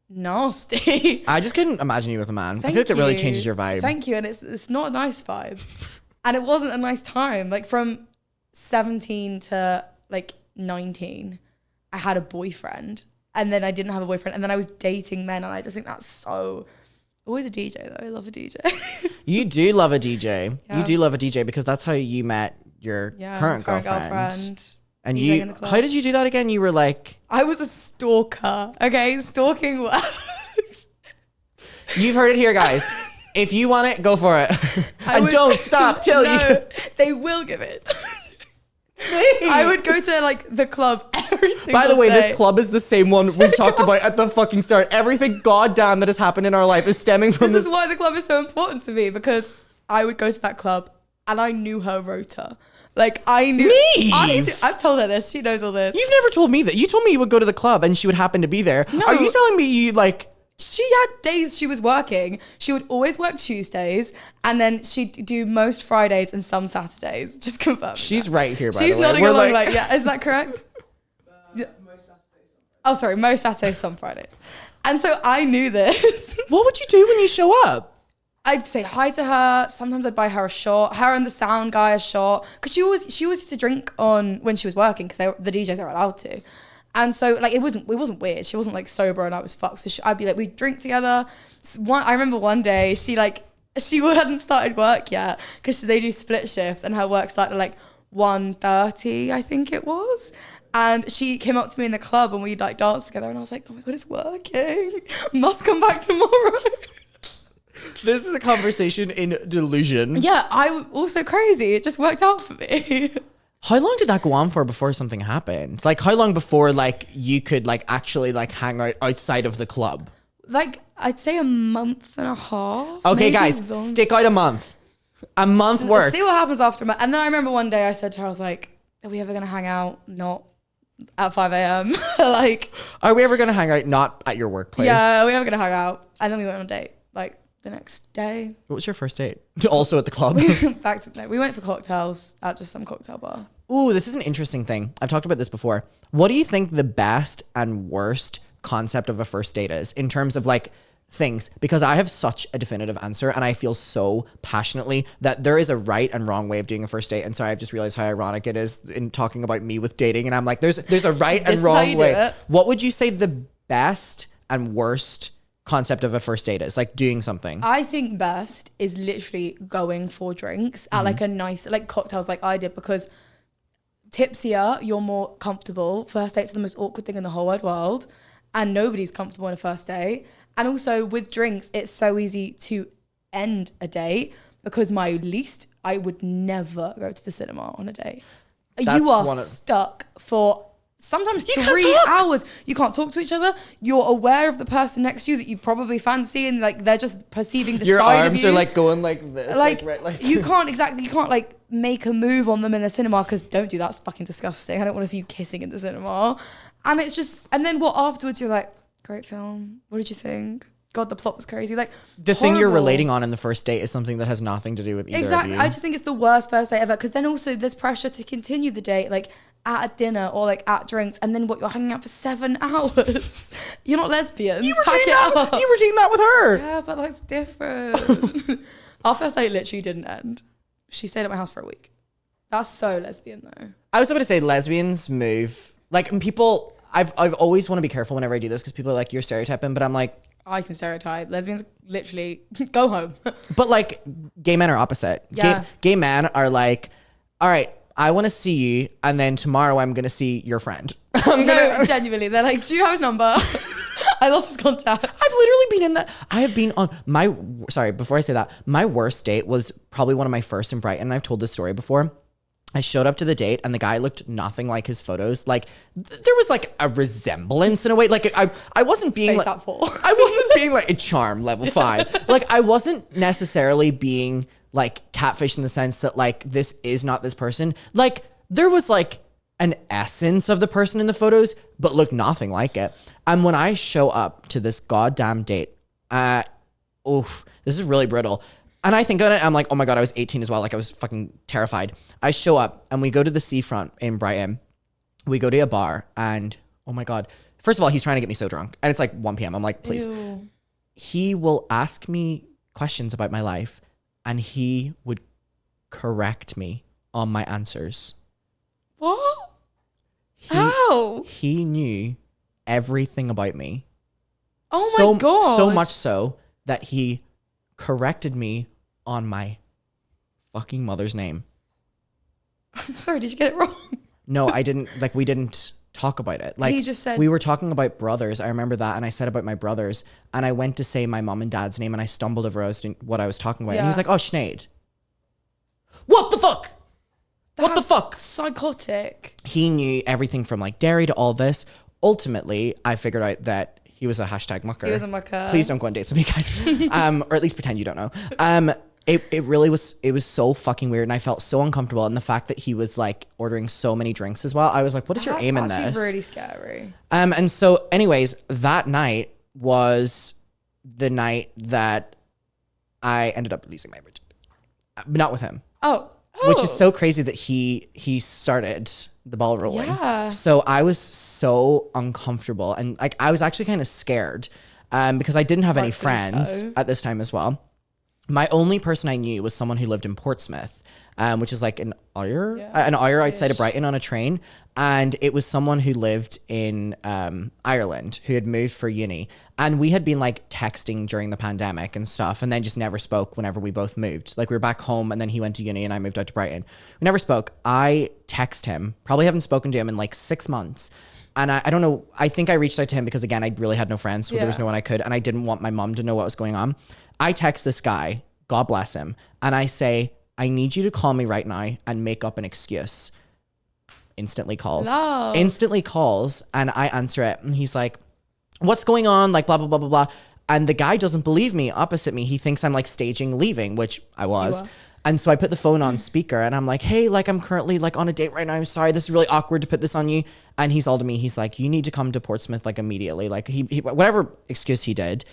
nasty. I just couldn't imagine you with a man. I Thank feel like it really you. changes your vibe. Thank you. And it's not a nice vibe. And it wasn't a nice time. Like from 17 to like 19, I had a boyfriend. And then I didn't have a boyfriend. And then I was dating men. And I just think that's so... Always a DJ though. I love a DJ. You do love a DJ. Yeah. You do love a DJ because that's how you met your current girlfriend. And you, how did you do that again? You were like... I was a stalker. Okay, stalking works. You've heard it here, guys. If you want it, go for it. And don't stop till you... They will give it. I would go to like the club every single day. By the way, this club is the same one we've talked about at the fucking start. Everything goddamn that has happened in our life is stemming from this. This is why the club is so important to me, because I would go to that club and I knew her rota. Like I knew. I've told her this. She knows all this. You've never told me that. You told me you would go to the club and she would happen to be there. No. Are you telling me you like... She had days she was working. She would always work Tuesdays, and then she'd do most Fridays and some Saturdays. Just confirm. She's right here, by the way. She's nodding along like, yeah, is that correct? Most Saturdays. Oh, sorry, most Saturdays, some Fridays. And so I knew this. What would you do when you show up? I'd say hi to her. Sometimes I'd buy her a shot. Her and the sound guy a shot, because she always used to drink on when she was working, because the DJs are allowed to. And so, like, it wasn't weird. She wasn't, like, sober and I was fucked. So I'd be like, we'd drink together. I remember one day, she hadn't started work yet because they do split shifts and her work started at, like, 1:30, I think it was. And she came up to me in the club and we'd, like, dance together. And I was like, oh, my God, it's working. Must come back tomorrow. This is a conversation in delusion. Yeah, I'm also crazy. It just worked out for me. How long did that go on for before something happened? Like, how long before, like, you could, like, actually, like, hang out outside of the club? Like, I'd say a month and a half. Okay, guys, stick out a month. A month works. See what happens after a month. And then I remember one day I said to her, I was like, are we ever going to hang out? Not at 5 a.m. Like, are we ever going to hang out not at your workplace? Yeah, are we ever going to hang out? And then we went on a date, like, the next day. What was your first date? Also at the club? We went for cocktails at just some cocktail bar. Ooh, this is an interesting thing. I've talked about this before. What do you think the best and worst concept of a first date is in terms of like things? Because I have such a definitive answer and I feel so passionately that there is a right and wrong way of doing a first date. And sorry, I've just realized how ironic it is in talking about me with dating. And I'm like, there's a right and wrong way. What would you say the best and worst concept of a first date is, like doing something? I think best is literally going for drinks at like a nice, like cocktails like I did, because tipsier, you're more comfortable. First dates are the most awkward thing in the whole wide world and nobody's comfortable on a first date. And also with drinks, it's so easy to end a date, because I would never go to the cinema on a date. You are stuck for sometimes 3 hours. You can't talk to each other. You're aware of the person next to you that you probably fancy, and like they're just perceiving the your side of you. Your arms are like going like this. Like you can't like make a move on them in the cinema, because don't do that. It's fucking disgusting. I don't want to see you kissing in the cinema. And it's just, and then what afterwards you're like, great film. What did you think? God, the plot was crazy. Like The thing you're horrible. relating on in the first date is something that has nothing to do with either Exactly. of you. I just think it's the worst first date ever. Because then also there's pressure to continue the date, like at a dinner or like at drinks, and then what, you're hanging out for 7 hours. You're not lesbians. You were Pack doing it that. up. You were doing that with her. Yeah, but that's different. Our first date literally didn't end. She stayed at my house for a week. That's so lesbian though. I was about to say lesbians move like people. I've always want to be careful whenever I do this because people are like you're stereotyping, but I'm like I can stereotype. Lesbians literally go home. but like gay men are opposite. Yeah. Gay men are like, all right, I want to see you, and then tomorrow I'm gonna see your friend. No, genuinely, they're like, do you have his number? I lost his contact. I've literally been in that. I have been on my, sorry, before I say that, my worst date was probably one of my first in Brighton. And I've told this story before. I showed up to the date and the guy looked nothing like his photos. Like there was like a resemblance in a way. Like I wasn't being Face like, up for. I wasn't being like a charm level 5. Like I wasn't necessarily being like catfish in the sense that like, this is not this person. Like there was like an essence of the person in the photos, but looked nothing like it. And when I show up to this goddamn date, this is really brittle. And I think on it, I'm like, oh my God, I was 18 as well. Like I was fucking terrified. I show up and we go to the seafront in Brighton. We go to a bar and oh my God. First of all, he's trying to get me so drunk. And it's like 1 p.m. I'm like, please. Ew. He will ask me questions about my life and he would correct me on my answers. What? How? He knew everything about me. Oh so, my God. So much so that he corrected me on my fucking mother's name. I'm sorry, did you get it wrong? No, I didn't. Like, we didn't talk about it. Like, He just said- we were talking about brothers. I remember that. And I said about my brothers. And I went to say my mom and dad's name and I stumbled over what I was talking about. And he was Yeah. like, oh, Sinead. What the fuck? What the That's fuck? Psychotic. He knew everything from like dairy to all this. Ultimately, I figured out that he was a hashtag mucker. He was a mucker. Please don't go on dates with me, guys. Or at least pretend you don't know. It really was, it was so fucking weird and I felt so uncomfortable. And the fact that he was like ordering so many drinks as well, I was like, what is your aim in That's this? actually really scary. And so anyways, that night was the night that I ended up losing my virginity. Not with him. Oh. Which is so crazy that he started the ball rolling. Yeah. So I was so uncomfortable and like I was actually kind of scared because I didn't have any Rightfully friends so. at this time as well. My only person I knew was someone who lived in Portsmouth, which is like an hour outside of Brighton on a train. And it was someone who lived in Ireland who had moved for uni. And we had been like texting during the pandemic and stuff and then just never spoke whenever we both moved. Like we were back home and then he went to uni and I moved out to Brighton. We never spoke. I text him, probably haven't spoken to him in like 6 months. And I don't know, I think I reached out to him because again, I really had no friends. So there was no one I could. And I didn't want my mom to know what was going on. I text this guy, God bless him. And I say, I need you to call me right now and make up an excuse. Instantly calls. Love. Instantly calls and I answer it. And he's like, what's going on? Like blah, blah, blah, blah, blah. And the guy doesn't believe me opposite me. He thinks I'm like staging leaving, which I was. And so I put the phone on speaker and I'm like, hey, like I'm currently like on a date right now. I'm sorry. This is really awkward to put this on you. And he's all to me. He's like, you need to come to Portsmouth like immediately. Like he whatever excuse he did.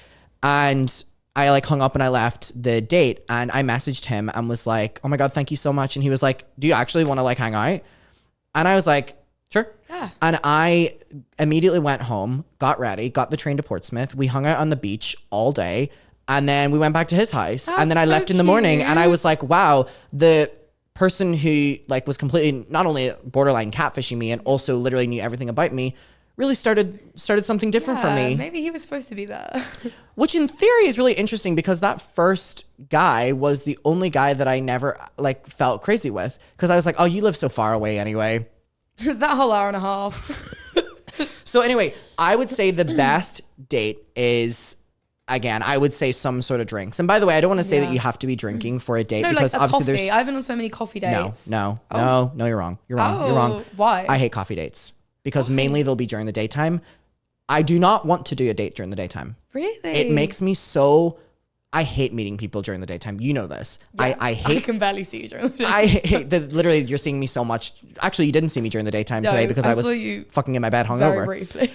And I like hung up and I left the date and I messaged him and was like, oh my God, thank you so much. And he was like, do you actually want to like hang out? And I was like, sure. Yeah. And I immediately went home, got ready, got the train to Portsmouth. We hung out on the beach all day. And then we went back to his house. That's and then I so left in the morning and I cute. was like, wow, the person who like was completely not only borderline catfishing me and also literally knew everything about me really started something different for me. Maybe he was supposed to be there. Which in theory is really interesting because that first guy was the only guy that I never like felt crazy with. Cause I was like, oh, you live so far away anyway. That whole hour and a half. So anyway, I would say the best date is, again, I would say some sort of drinks. And by the way, I don't want to say that you have to be drinking for a date No, because like a obviously coffee. I've been on so many coffee dates. No, you're wrong. You're wrong. You're wrong. Why? I hate coffee dates because mainly they'll be during the daytime. I do not want to do a date during the daytime. Really? It makes me so, I hate meeting people during the daytime. You know this. Yeah, I I hate, can barely see you during the day. I hate that literally you're seeing me so much. Actually, you didn't see me during the daytime No, today because I I was saw you fucking in my bed very hungover. briefly.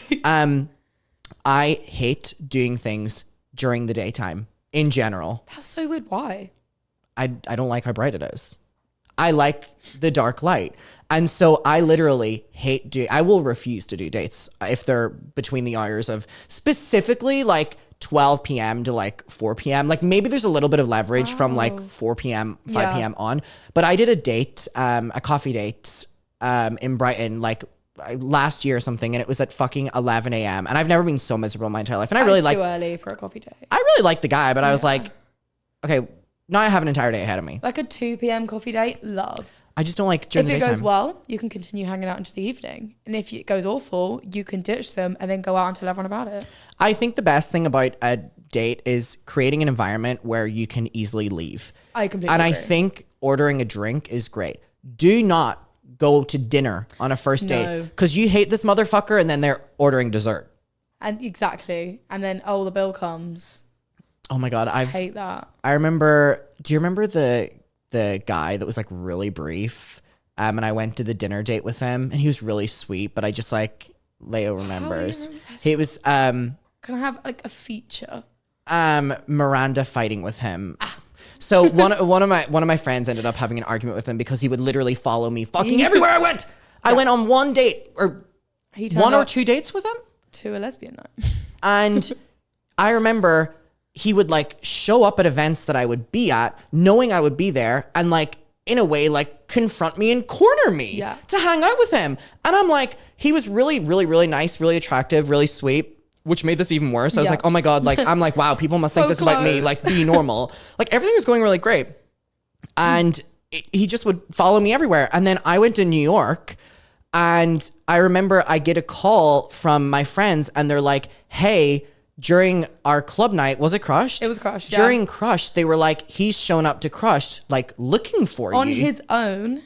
I hate doing things during the daytime in general. That's so weird. Why? I don't like how bright it is. I like the dark light. And so I literally I will refuse to do dates if they're between the hours of specifically like 12 p.m. to like 4 p.m. Like maybe there's a little bit of leverage from like 4 p.m., 5 p.m. on. But I did a date, a coffee date in Brighton like last year or something, and it was at fucking 11 a.m. And I've never been so miserable in my entire life. And I really like too early for a coffee date. I really liked the guy, but I was like, okay, now I have an entire day ahead of me. Like a 2 p.m. coffee date, love. I just don't like during the daytime. If it goes well, you can continue hanging out into the evening. And if it goes awful, you can ditch them and then go out and tell everyone about it. I think the best thing about a date is creating an environment where you can easily leave. I completely agree. And I think ordering a drink is great. Do not go to dinner on a first date because you hate this motherfucker and then they're ordering dessert. And exactly. And then, the bill comes. Oh my God. I hate that. Do you remember the guy that was like really brief? And I went to the dinner date with him and he was really sweet, but I just like Leo remembers. He was, can I have like a feature? Miranda fighting with him. So one of my friends ended up having an argument with him because he would literally follow me fucking everywhere I went. I went on one date or one or two dates with him to a lesbian night. And I remember he would like show up at events that I would be at knowing I would be there and like in a way like confront me and corner me to hang out with him. And I'm like, he was really, really, really nice, really attractive, really sweet, which made this even worse. I was like, oh my God, like, I'm like, wow, people must think this about me, like be normal. Like everything was going really great. And he just would follow me everywhere. And then I went to New York and I remember I get a call from my friends and they're like, hey, during our club night, was it Crushed? It was Crushed, During Crushed, they were like, he's shown up to Crushed, like looking for you. On his own.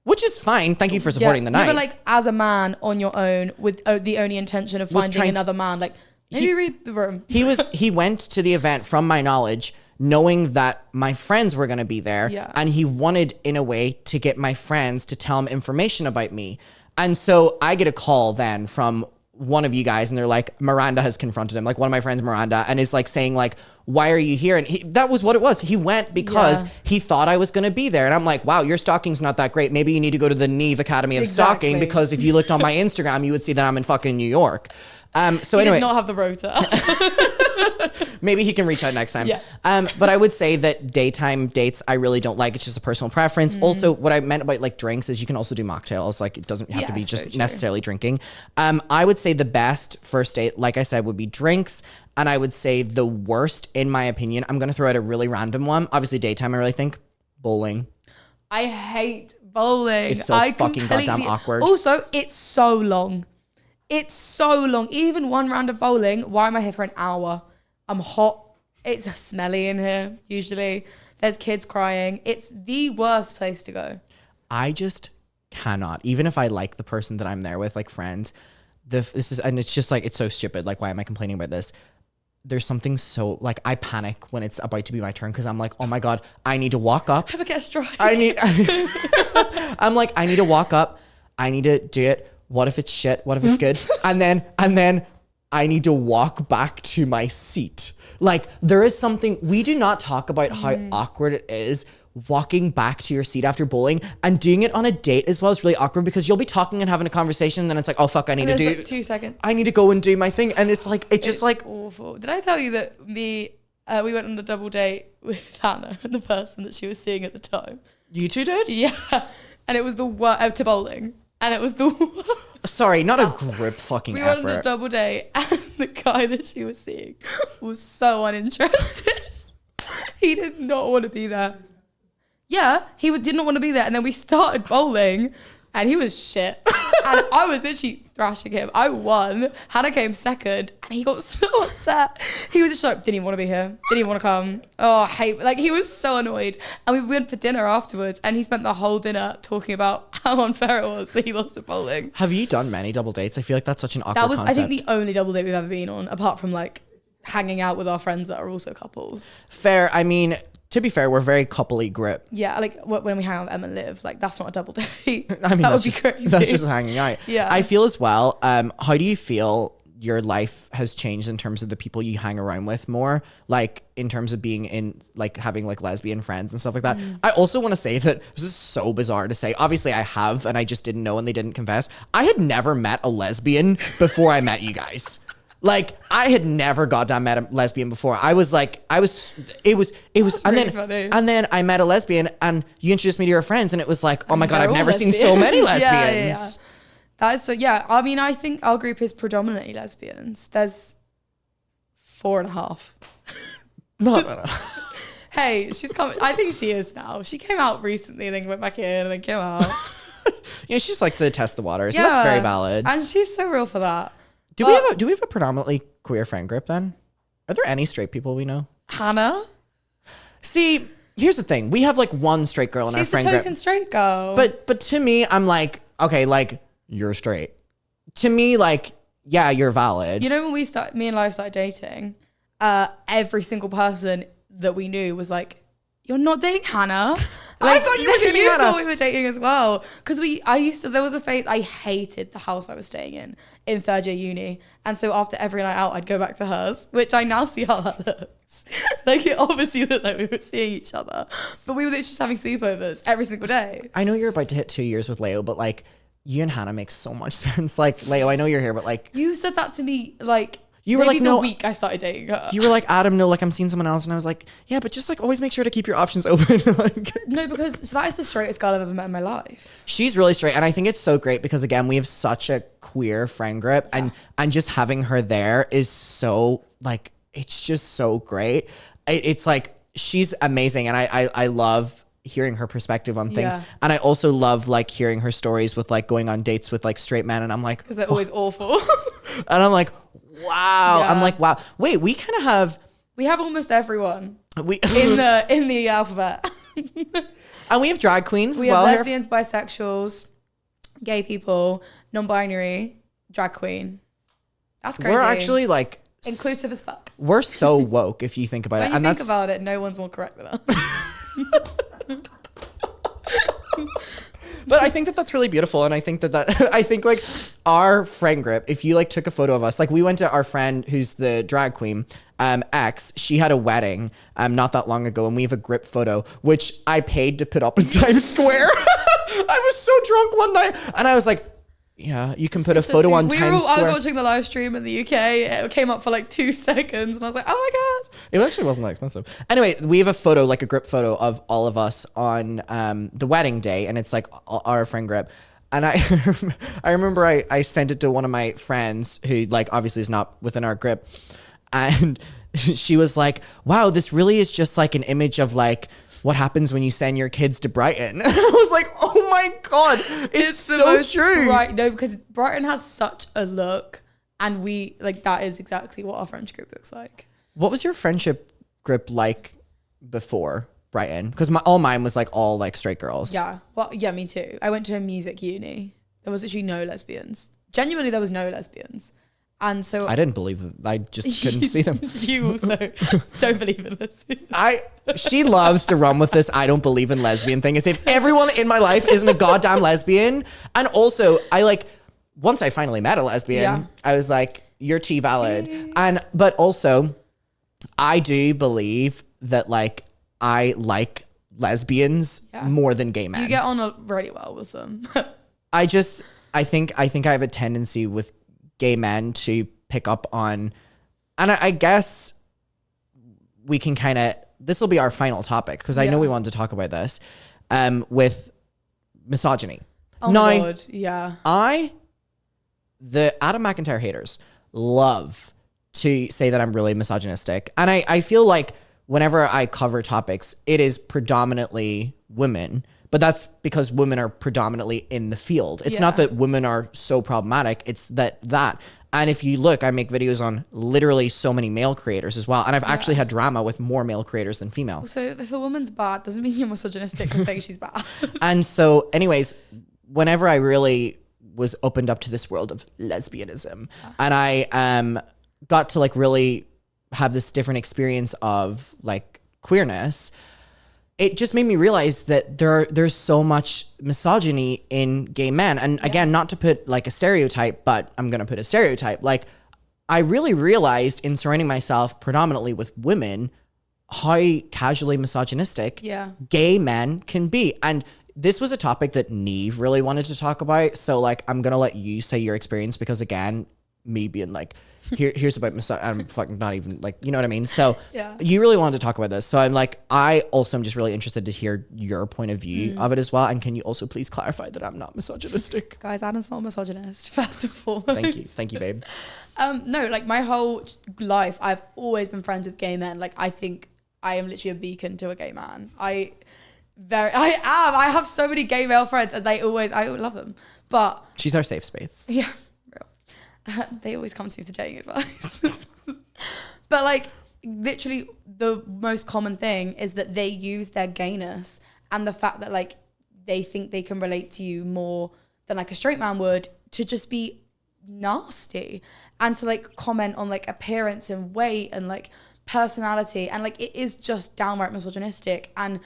Which is fine. Thank you for supporting the night. But like as a man on your own with the only intention of finding another man, like maybe read the room. He went to the event from my knowledge, knowing that my friends were going to be there. Yeah. And he wanted in a way to get my friends to tell him information about me. And so I get a call then from one of you guys and they're like, Miranda has confronted him, like one of my friends, Miranda, and is like saying like, why are you here? And that was what it was. He went because he thought I was going to be there. And I'm like, wow, your stalking's not that great. Maybe you need to go to the Neve Academy of Stalking, because if you looked on my Instagram, you would see that I'm in fucking New York. So anyway, did not have the rota. Maybe he can reach out next time. Yeah. But I would say that daytime dates, I really don't like. It's just a personal preference. Also, what I meant about like drinks is you can also do mocktails. Like it doesn't have to be just necessarily drinking. I would say the best first date, like I said, would be drinks. And I would say the worst, in my opinion, I'm going to throw out a really random one. Obviously daytime, I really think bowling. I hate bowling. It's so fucking goddamn awkward. Also, it's so long. It's so long. Even one round of bowling, why am I here for an hour? I'm hot. It's smelly in here, usually. There's kids crying. It's the worst place to go. I just cannot. Even if I like the person that I'm there with, like friends, and it's just like, it's so stupid. Like, why am I complaining about this? There's something so, like, I panic when it's about to be my turn because I'm like, oh my God, I need to walk up. Have a get a strike. I'm like, I need to walk up. I need to do it. What if it's shit? What if it's good? and then I need to walk back to my seat. Like there is something, we do not talk about how awkward it is walking back to your seat after bowling, and doing it on a date as well is really awkward because you'll be talking and having a conversation and then it's like, oh fuck, I need to do like 2 seconds. I need to go and do my thing. And it's like, it's just like awful. Did I tell you that we went on a double date with Hannah and the person that she was seeing at the time? You two did? Yeah. And it was the worst, to bowling. And it was the worst. Sorry, not a group fucking effort. We went on a double date and the guy that she was seeing was so uninterested. He did not want to be there. Yeah, he did not want to be there. And then we started bowling and he was shit. And I was literally thrashing him. I won. Hannah came second and he got so upset. He was just like, didn't even want to be here. Didn't even want to come. Oh, I hate, like he was so annoyed. And we went for dinner afterwards and he spent the whole dinner talking about how unfair it was that he lost at bowling. Have you done many double dates? I feel like that's such an awkward concept. I think, the only double date we've ever been on, apart from like hanging out with our friends that are also couples. Fair. I mean, to be fair, we're very coupley grip. Yeah, like when we hang out with Em and Liv, like that's not a double date. I mean, that would be crazy. That's just hanging out. Yeah. I feel as well. How do you feel your life has changed in terms of the people you hang around with more, like in terms of being in like having like lesbian friends and stuff like that. I also want to say that this is so bizarre to say. Obviously I have, and I just didn't know and they didn't confess. I had never met a lesbian before I met you guys. Like I had never goddamn met a lesbian before. It was and then I met a lesbian and you introduced me to your friends and it was like, oh my God, I've never seen so many lesbians. Yeah. That is so, yeah. I mean, I think our group is predominantly lesbians. There's 4.5. Not that. Hey, she's coming. I think she is now. She came out recently, then went back in, and then came out. Yeah, she just likes to test the waters. Yeah, that's very valid. And she's so real for that. Do we have a predominantly queer friend group then? Are there any straight people we know? Hannah. See, here's the thing. We have like one straight girl in our friend group. She's the token straight girl. But to me, I'm like, okay, like you're straight. To me, like, yeah, you're valid. You know, when me and Lai started dating, every single person that we knew was like, "You're not dating Hannah." Like, I thought you were dating Hannah. Thought we were dating as well. Because there was a phase, I hated the house I was staying in third year uni. And so after every night out, I'd go back to hers, which I now see how that looks. Like, it obviously looked like we were seeing each other. But we were literally just having sleepovers every single day. I know you're about to hit 2 years with Leo, but like, you and Hannah makes so much sense. Like, Leo, I know you're here, but like... You said that to me, like... You were maybe like, no... the week I started dating her. You were like, Adam, no, like, I'm seeing someone else. And I was like, yeah, but just like, always make sure to keep your options open. Like, no, because that is the straightest girl I've ever met in my life. She's really straight. And I think it's so great because, again, we have such a queer friend group. Yeah. And just having her there is so, like, it's just so great. It's like, she's amazing. And I love... hearing her perspective on things. And I also love like hearing her stories with like going on dates with like straight men, and I'm like, because they're always awful. And I'm like, wow. I'm like, wow. Wait, we have almost everyone in the alphabet. And we have drag queens we as well. We have lesbians, bisexuals, gay people, non-binary, drag queen. That's crazy. We're actually like inclusive as fuck. We're so woke if you think about it. When you think about it, no one's more correct than us. But I think that that's really beautiful. And I think that I think like our friend group, if you like took a photo of us, like we went to our friend who's the drag queen, X, she had a wedding not that long ago, and we have a grip photo, which I paid to put up in Times Square. I was so drunk one night and I was like, yeah, you can put a photo on Times Square. I was watching the live stream in the UK. It came up for like 2 seconds and I was like, oh my God. It actually wasn't that expensive. Anyway, we have a photo, like a group photo of all of us on the wedding day, and it's like our friend group. And I remember I sent it to one of my friends who like obviously is not within our group. And she was like, wow, this really is just like an image of like what happens when you send your kids to Brighton. I was like, oh my God, it's so true. Right, no, because Brighton has such a look, and we like that is exactly what our friendship group looks like. What was your friendship group like before Brighton? Because all mine was like all like straight girls. Yeah, well, yeah, me too. I went to a music uni. There was actually no lesbians. Genuinely, there was no lesbians. And so I didn't believe that. I just couldn't see them. You also don't believe in lesbians. She loves to run with this I don't believe in lesbian thing, as if everyone in my life isn't a goddamn lesbian. And also, I like, once I finally met a lesbian, I was like, you're T valid. But also, I do believe that like, I like lesbians more than gay men. You get on really well with them. I think I have a tendency with gay men to pick up on, and I guess we can kind of, this will be our final topic because I know we wanted to talk about this with misogyny. Oh my God, yeah. The Adam McIntyre haters love to say that I'm really misogynistic, and I feel like whenever I cover topics, it is predominantly women. But that's because women are predominantly in the field. It's not that women are so problematic. It's that. And if you look, I make videos on literally so many male creators as well. And I've actually had drama with more male creators than female. So if a woman's bad, doesn't mean you're misogynistic for saying she's bad. And so anyways, whenever I really was opened up to this world of lesbianism, and I got to like really have this different experience of like queerness, it just made me realize that there's so much misogyny in gay men. And again, not to put like a stereotype, but I'm going to put a stereotype. Like I really realized in surrounding myself predominantly with women how casually misogynistic gay men can be. And this was a topic that Neve really wanted to talk about. So like, I'm going to let you say your experience because again, me being like, here's about I'm fucking not even like, you know what I mean? So you really wanted to talk about this. So I'm like, I also am just really interested to hear your point of view of it as well. And can you also please clarify that I'm not misogynistic? Guys, Anna's not a misogynist, first of all. Thank you, babe. No, like my whole life, I've always been friends with gay men. Like I think I am literally a beacon to a gay man. I have so many gay male friends and I love them. But she's our safe space. Yeah. They always come to me for dating advice. But like literally the most common thing is that they use their gayness and the fact that like they think they can relate to you more than like a straight man would to just be nasty and to like comment on like appearance and weight and like personality, and like it is just downright misogynistic. And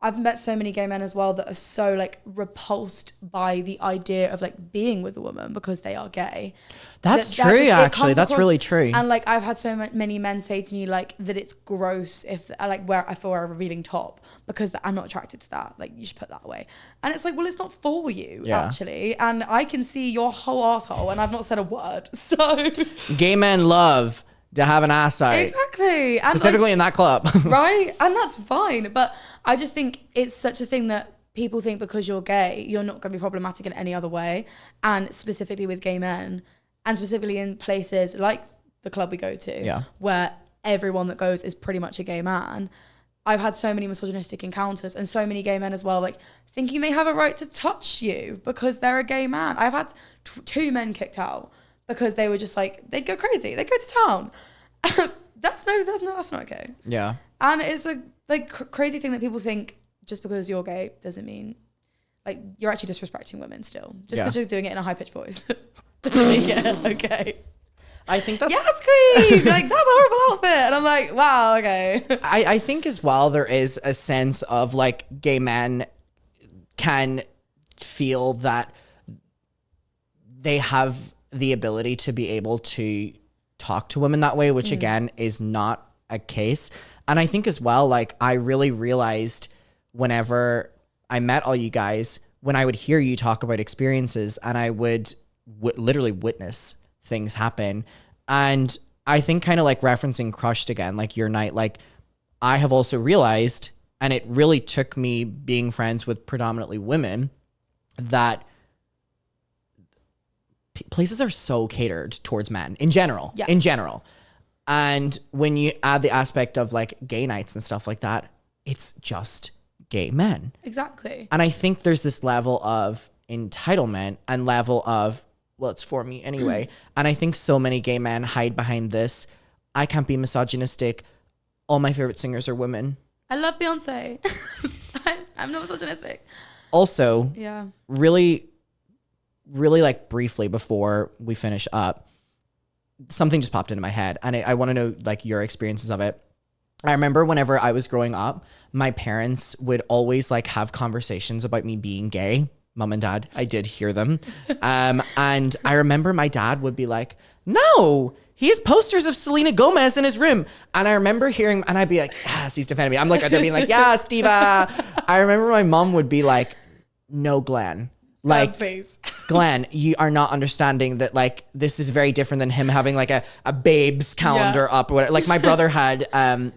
I've met so many gay men as well that are so like repulsed by the idea of like being with a woman because they are gay. That's true, actually. That's really true. And like I've had so many men say to me like that it's gross if I like wear a revealing top because I'm not attracted to that. Like you should put that away. And it's like, well, it's not for you actually. And I can see your whole asshole and I've not said a word. So gay men love to have an ass out. Exactly. Specifically in that club. Right? And that's fine. But I just think it's such a thing that people think because you're gay, you're not going to be problematic in any other way. And specifically with gay men, and specifically in places like the club we go to, where everyone that goes is pretty much a gay man. I've had so many misogynistic encounters and so many gay men as well, like thinking they have a right to touch you because they're a gay man. I've had 2 men kicked out because they were just like, they'd go crazy. They'd go to town. That's not okay. Yeah. And it's a like crazy thing that people think just because you're gay doesn't mean like you're actually disrespecting women still. Just because you're doing it in a high pitched voice. Okay. I think that's... Yes, queen! Like, that's a horrible outfit. And I'm like, wow, okay. I think as well there is a sense of like gay men can feel that they have the ability to be able to talk to women that way, which again is not a case. And I think as well, like I really realized whenever I met all you guys, when I would hear you talk about experiences and I would literally witness things happen. And I think kind of like referencing Crushed again, like your night, like I have also realized, and it really took me being friends with predominantly women, that places are so catered towards men in general, And when you add the aspect of like gay nights and stuff like that, it's just gay men. Exactly. And I think there's this level of entitlement and level of, well, it's for me anyway. And I think so many gay men hide behind this. I can't be misogynistic. All my favorite singers are women. I love Beyonce. I'm not misogynistic. Also, really like briefly before we finish up, something just popped into my head and I want to know like your experiences of it. I remember whenever I was growing up, my parents would always like have conversations about me being gay. Mom and dad, I did hear them. And I remember my dad would be like, no, he has posters of Selena Gomez in his room. And I remember hearing, and I'd be like, yes, he's defending me. I'm like, they're being like, yes, Diva. I remember my mom would be like, no, Glenn. Like, please. Glenn, you are not understanding that like this is very different than him having like a babes calendar up or whatever. Like my brother had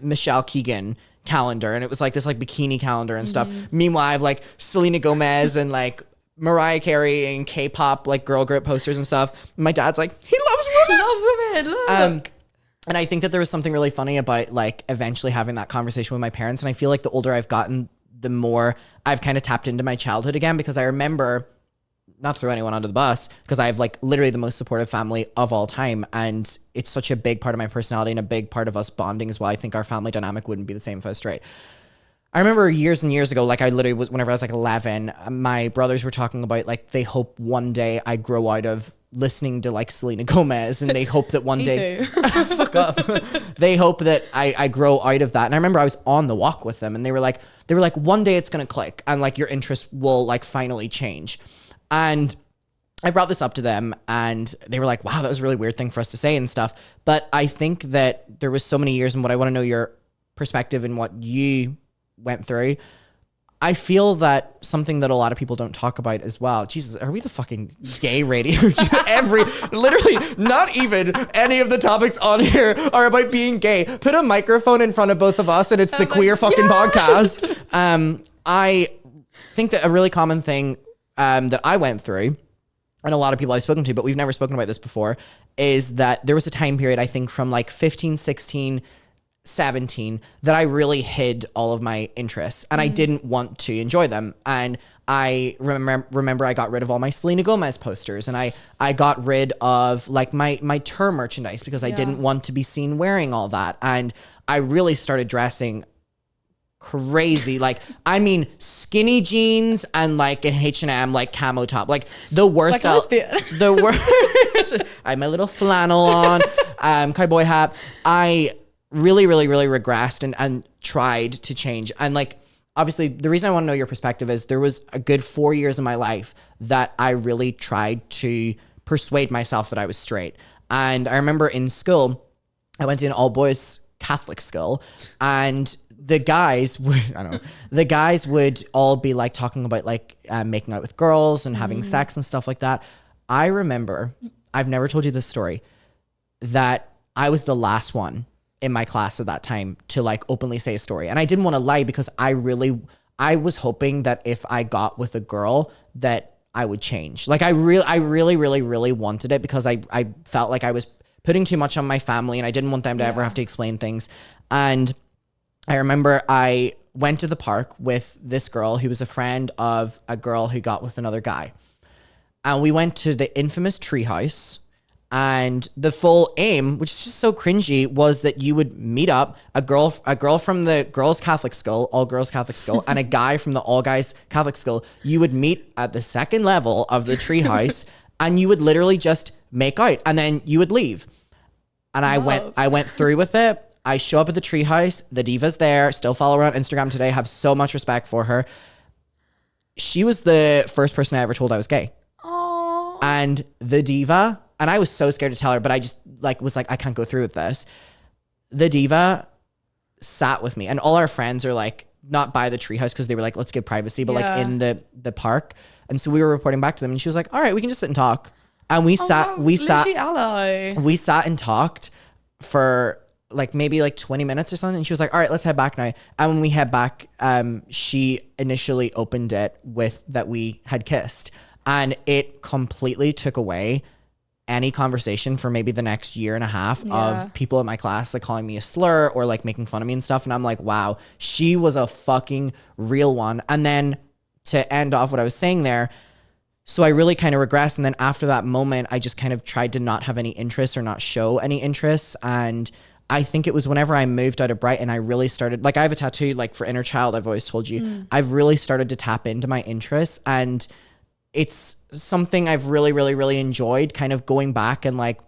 Michelle Keegan calendar and it was like this like bikini calendar and stuff. Meanwhile, I have like Selena Gomez and like Mariah Carey and K-pop like girl group posters and stuff. My dad's like, he loves women. He loves women. Look. And I think that there was something really funny about like eventually having that conversation with my parents. And I feel like the older I've gotten, the more I've kind of tapped into my childhood again, because I remember, not to throw anyone under the bus, because I have like literally the most supportive family of all time. And it's such a big part of my personality and a big part of us bonding as well. I think our family dynamic wouldn't be the same if I was straight. I remember years and years ago, like I literally was, whenever I was like 11, my brothers were talking about like, they hope one day I grow out of listening to like Selena Gomez and they hope that one day, fuck up. They hope that I grow out of that. And I remember I was on the walk with them and they were like, one day it's going to click and like your interest will like finally change. And I brought this up to them and they were like, wow, that was a really weird thing for us to say and stuff. But I think that there was so many years, and what I want to know your perspective and what you went through. I feel that something that a lot of people don't talk about as well. Jesus, are we the fucking gay radio? Literally, not even any of the topics on here are about being gay. Put a microphone in front of both of us and it's the queer fucking podcast. I think that a really common thing that I went through, and a lot of people I've spoken to, but we've never spoken about this before, is that there was a time period, I think from like 15, 16, 17, that I really hid all of my interests and I didn't want to enjoy them. And I remember I got rid of all my Selena Gomez posters, and I got rid of like my tour merchandise because I didn't want to be seen wearing all that. And I really started dressing crazy. Like, I mean, skinny jeans and like an H&M like camo top, like the worst. Like the worst. I had my little flannel on, cowboy hat. I really regressed and tried to change. And like, obviously the reason I want to know your perspective is there was a good 4 years of my life that I really tried to persuade myself that I was straight. And I remember in school, I went to an all boys Catholic school, and the guys would all be like talking about like making out with girls and having sex and stuff like that. I remember, I've never told you this story, that I was the last one in my class at that time to like openly say a story. And I didn't want to lie because I was hoping that if I got with a girl that I would change. Like I really wanted it because I felt like I was putting too much on my family and I didn't want them to ever have to explain things. And I remember I went to the park with this girl who was a friend of a girl who got with another guy. And we went to the infamous treehouse. And the full aim, which is just so cringy, was that you would meet up a girl from the girls' Catholic school, all girls Catholic school, and a guy from the all guys Catholic school. You would meet at the second level of the treehouse, and you would literally just make out, and then you would leave. And I went through with it. I show up at the treehouse. The diva's there. Still follow her on Instagram today. Have so much respect for her. She was the first person I ever told I was gay. Aww. And the diva. And I was so scared to tell her, but I just was like, I can't go through with this. The diva sat with me, and all our friends are like, not by the treehouse because they were like, let's give privacy, but like in the park. And so we were reporting back to them, and she was like, all right, we can just sit and talk. And we sat and talked for like maybe like 20 minutes or something. And she was like, all right, let's head back now. And when we head back, she initially opened it with that we had kissed, and it completely took away any conversation for maybe the next year and a half of people in my class like calling me a slur or like making fun of me and stuff. And I'm like, wow, she was a fucking real one. And then to end off what I was saying there, so I really kind of regressed. And then after that moment, I just kind of tried to not have any interests or not show any interests. And I think it was whenever I moved out of Brighton, I really started, like I have a tattoo, like for inner child, I've always told you, I've really started to tap into my interests, and it's something I've really enjoyed, kind of going back and like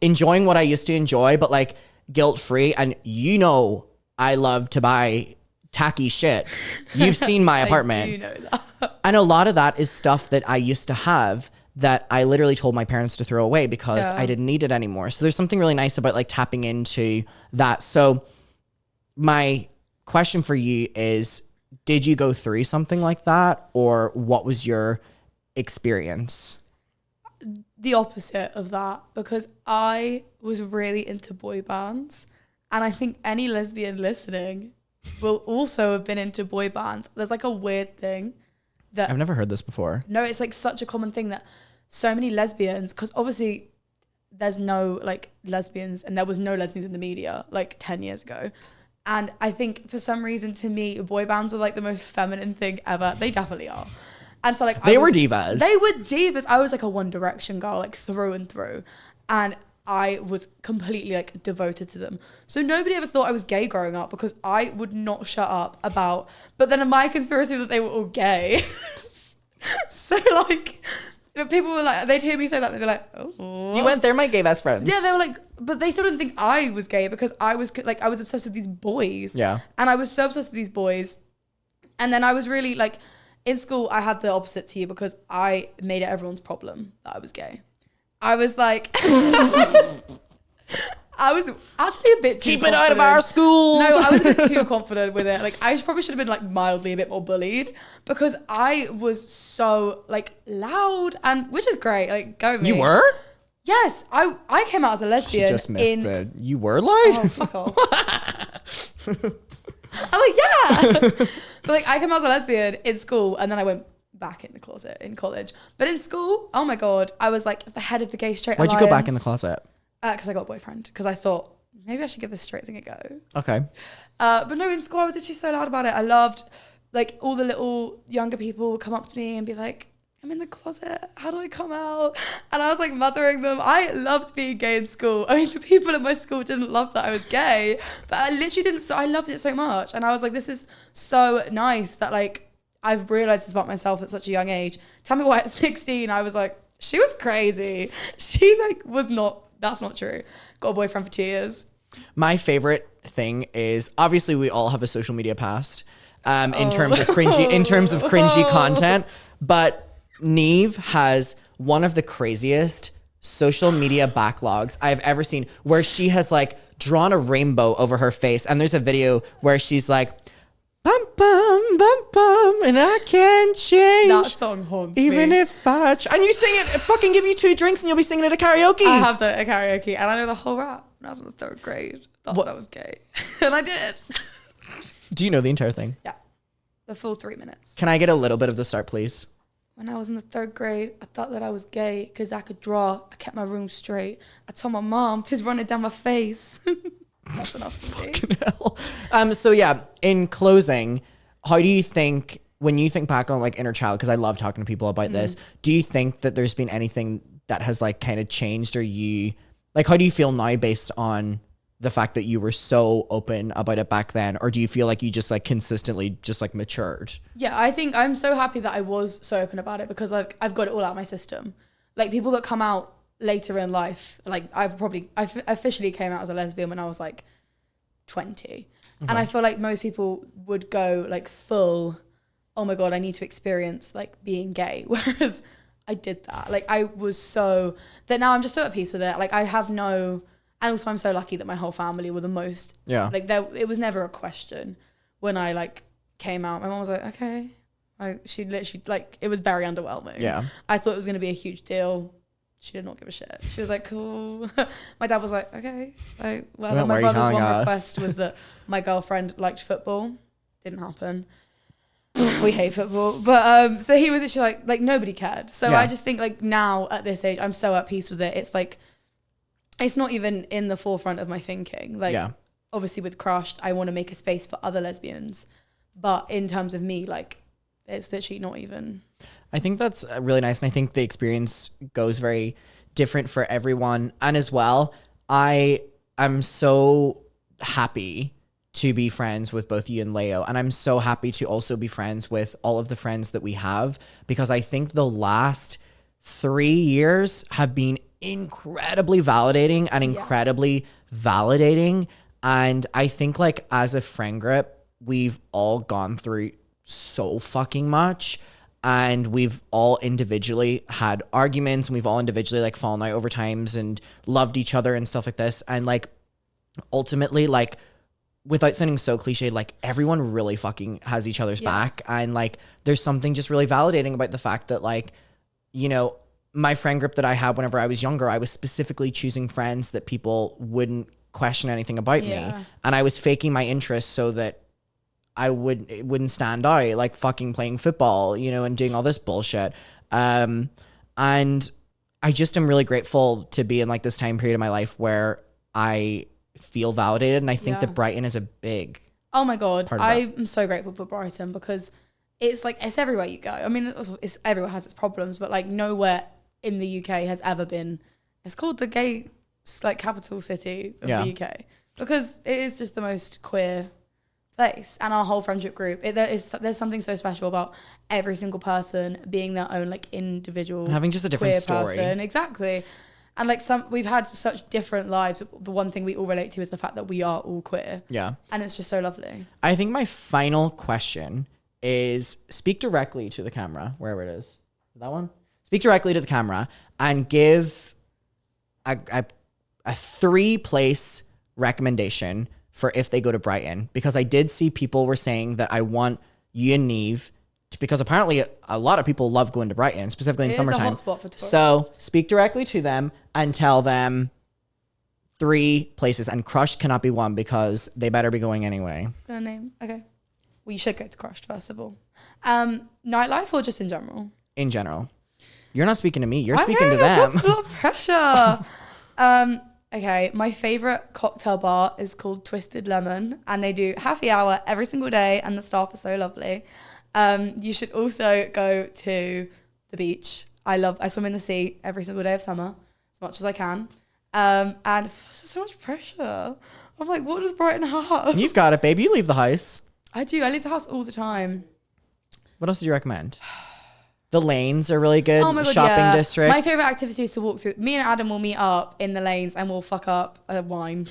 enjoying what I used to enjoy, but like guilt-free. And you know, I love to buy tacky shit. You've seen my apartment. I do know that. And a lot of that is stuff that I used to have that I literally told my parents to throw away because I didn't need it anymore. So there's something really nice about like tapping into that. So my question for you is, did you go through something like that, or what was your experience? The opposite of that, because I was really into boy bands, and I think any lesbian listening will also have been into boy bands. There's like a weird thing that I've never heard this before. No, it's like such a common thing that so many lesbians, because obviously there's no like lesbians, and there was no lesbians in the media like 10 years ago. And I think for some reason, to me, boy bands are like the most feminine thing ever. They definitely are. And so like they were divas. They were divas. I was like a One Direction girl, like through and through. And I was completely like devoted to them. So nobody ever thought I was gay growing up because I would not shut up about, but then my conspiracy was that they were all gay. So like, people were like, they'd hear me say that, they'd be like, oh. You went there, my gay best friends. Yeah, they were like, but they still didn't think I was gay because I was like, I was obsessed with these boys. Yeah. And I was so obsessed with these boys. And then I was really like, in school, I had the opposite to you because I made it everyone's problem that I was gay. I was like, I was actually a bit too Keep it out of our schools. No, I was a bit too confident with it. Like, I probably should have been like mildly a bit more bullied because I was so like loud, and which is great. Like, go with me. You were? Yes, I came out as a lesbian. She just missed the you were lied. Oh, fuck off. I'm like, yeah. But like, I came out as a lesbian in school, and then I went back in the closet in college. But in school, oh my God, I was like the head of the gay straight alliance. Why'd you go back in the closet? Because I got a boyfriend. Because I thought, maybe I should give this straight thing a go. Okay. But no, in school, I was actually so loud about it. I loved, like, all the little younger people would come up to me and be like, I'm in the closet. How do I come out? And I was like mothering them. I loved being gay in school. I mean, the people in my school didn't love that I was gay, but I literally didn't. I loved it so much. And I was like, this is so nice that like I've realized this about myself at such a young age. Tell me why at 16, I was like, she was crazy. She like was not, that's not true. Got a boyfriend for 2 years. My favorite thing is obviously we all have a social media past in terms of cringy content, but Neve has one of the craziest social media backlogs I've ever seen, where she has like drawn a rainbow over her face, and there's a video where she's like, bum bum bum bum, and I can't change. That song haunts even me. if I and you sing it, fucking give you 2 drinks and you'll be singing it at karaoke. I have done a karaoke, and I know the whole rap when I was in the 3rd grade. I thought I was gay. And I did. Do you know the entire thing? Yeah. The full 3 minutes. Can I get a little bit of the start, please? When I was in the 3rd grade, I thought that I was gay because I could draw. I kept my room straight. I told my mom, "'Tis running down my face." That's enough for me. So yeah, in closing, how do you think, when you think back on like inner child, because I love talking to people about this, do you think that there's been anything that has like kind of changed, or you like, how do you feel now based on the fact that you were so open about it back then? Or do you feel like you just like consistently just like matured? Yeah, I think I'm so happy that I was so open about it because like I've got it all out of my system. Like people that come out later in life, like I officially came out as a lesbian when I was like 20. Okay. And I feel like most people would go like full, oh my God, I need to experience like being gay. Whereas I did that. Like I was so, that now I'm just so at peace with it. Like I have no, and also I'm so lucky that my whole family were the most, like it was never a question when I like came out. My mom was like, okay. She literally like, it was very underwhelming. Yeah. I thought it was going to be a huge deal. She did not give a shit. She was like, cool. My dad was like, okay. Like, well, my brother's one request was that my girlfriend liked football. Didn't happen. We hate football. But so he was actually like nobody cared. So I just think like now at this age, I'm so at peace with it. It's like, it's not even in the forefront of my thinking. Like obviously with Crushed, I want to make a space for other lesbians. But in terms of me, like it's literally not even. I think that's really nice. And I think the experience goes very different for everyone. And as well, I am so happy to be friends with both you and Leo. And I'm so happy to also be friends with all of the friends that we have, because I think the last 3 years have been incredibly validating and incredibly validating. And I think like as a friend group, we've all gone through so fucking much. And we've all individually had arguments, and we've all individually like fallen out over times and loved each other and stuff like this. And like ultimately, like without sounding so cliche, like everyone really fucking has each other's back. And like there's something just really validating about the fact that like, you know, my friend group that I had whenever I was younger, I was specifically choosing friends that people wouldn't question anything about me. And I was faking my interest so that it wouldn't stand out, like fucking playing football, you know, and doing all this bullshit. And I just am really grateful to be in like this time period of my life where I feel validated. And I think that Brighton is a big Oh my God. I'm so grateful for Brighton because it's like, it's everywhere you go. I mean, it's everywhere has its problems, but like nowhere in the UK has ever been, it's called the gay like capital city of the UK because it is just the most queer place. And our whole friendship group, there's something so special about every single person being their own like individual and having just a different story. Person. Exactly. And like we've had such different lives. The one thing we all relate to is the fact that we are all queer. Yeah. And it's just so lovely. I think my final question is speak directly to the camera, wherever it is. That one? Speak directly to the camera and give a 3-place recommendation for if they go to Brighton. Because I did see people were saying that I want you and Neve because apparently a lot of people love going to Brighton, specifically in summertime. It's a hot spot for tourists. So speak directly to them and tell them 3 places, and Crushed cannot be one because they better be going anyway. Gonna name. Okay. Well, you should go to Crushed first of all. Nightlife or just in general? In general. You're not speaking to me. You're speaking to them. That's a lot of pressure. Okay, my favorite cocktail bar is called Twisted Lemon, and they do happy hour every single day, and the staff are so lovely. You should also go to the beach. I swim in the sea every single day of summer, as much as I can. And so much pressure. I'm like, what does Brighton have? You've got it, babe. You leave the house. I do. I leave the house all the time. What else do you recommend? The lanes are really good. Oh my God, shopping yeah. district. My favorite activity is to walk through. Me and Adam will meet up in the lanes and we'll fuck up a wine.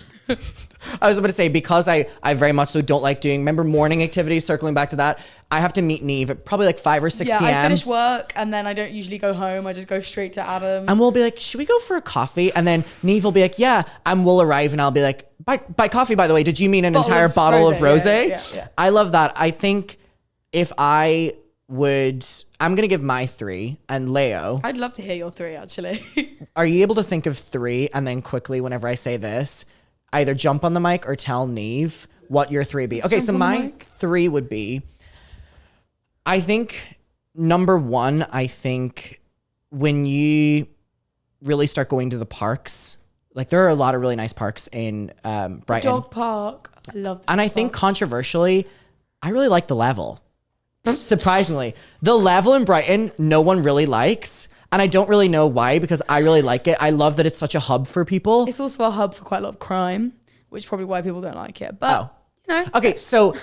I was about to say, because I very much so don't like doing, remember morning activities, circling back to that, I have to meet Neve at probably like 5 or 6 p.m. I finish work and then I don't usually go home. I just go straight to Adam. And we'll be like, should we go for a coffee? And then Neve will be like, yeah. And we'll arrive and I'll be like, by coffee, by the way, did you mean an entire bottle of rosé? Yeah. I love that. I think if I'm going to give my 3 and Leo. I'd love to hear your 3 actually. Are you able to think of 3 and then quickly, whenever I say this, either jump on the mic or tell Neve what your 3 be? Okay, so my 3 would be, I think, number 1, I think when you really start going to the parks, like there are a lot of really nice parks in Brighton. Dog park. I love that. And I think controversially, I really like the Level. Surprisingly, the Level in Brighton, no one really likes. And I don't really know why, because I really like it. I love that it's such a hub for people. It's also a hub for quite a lot of crime, which is probably why people don't like it. But, you know. Okay, so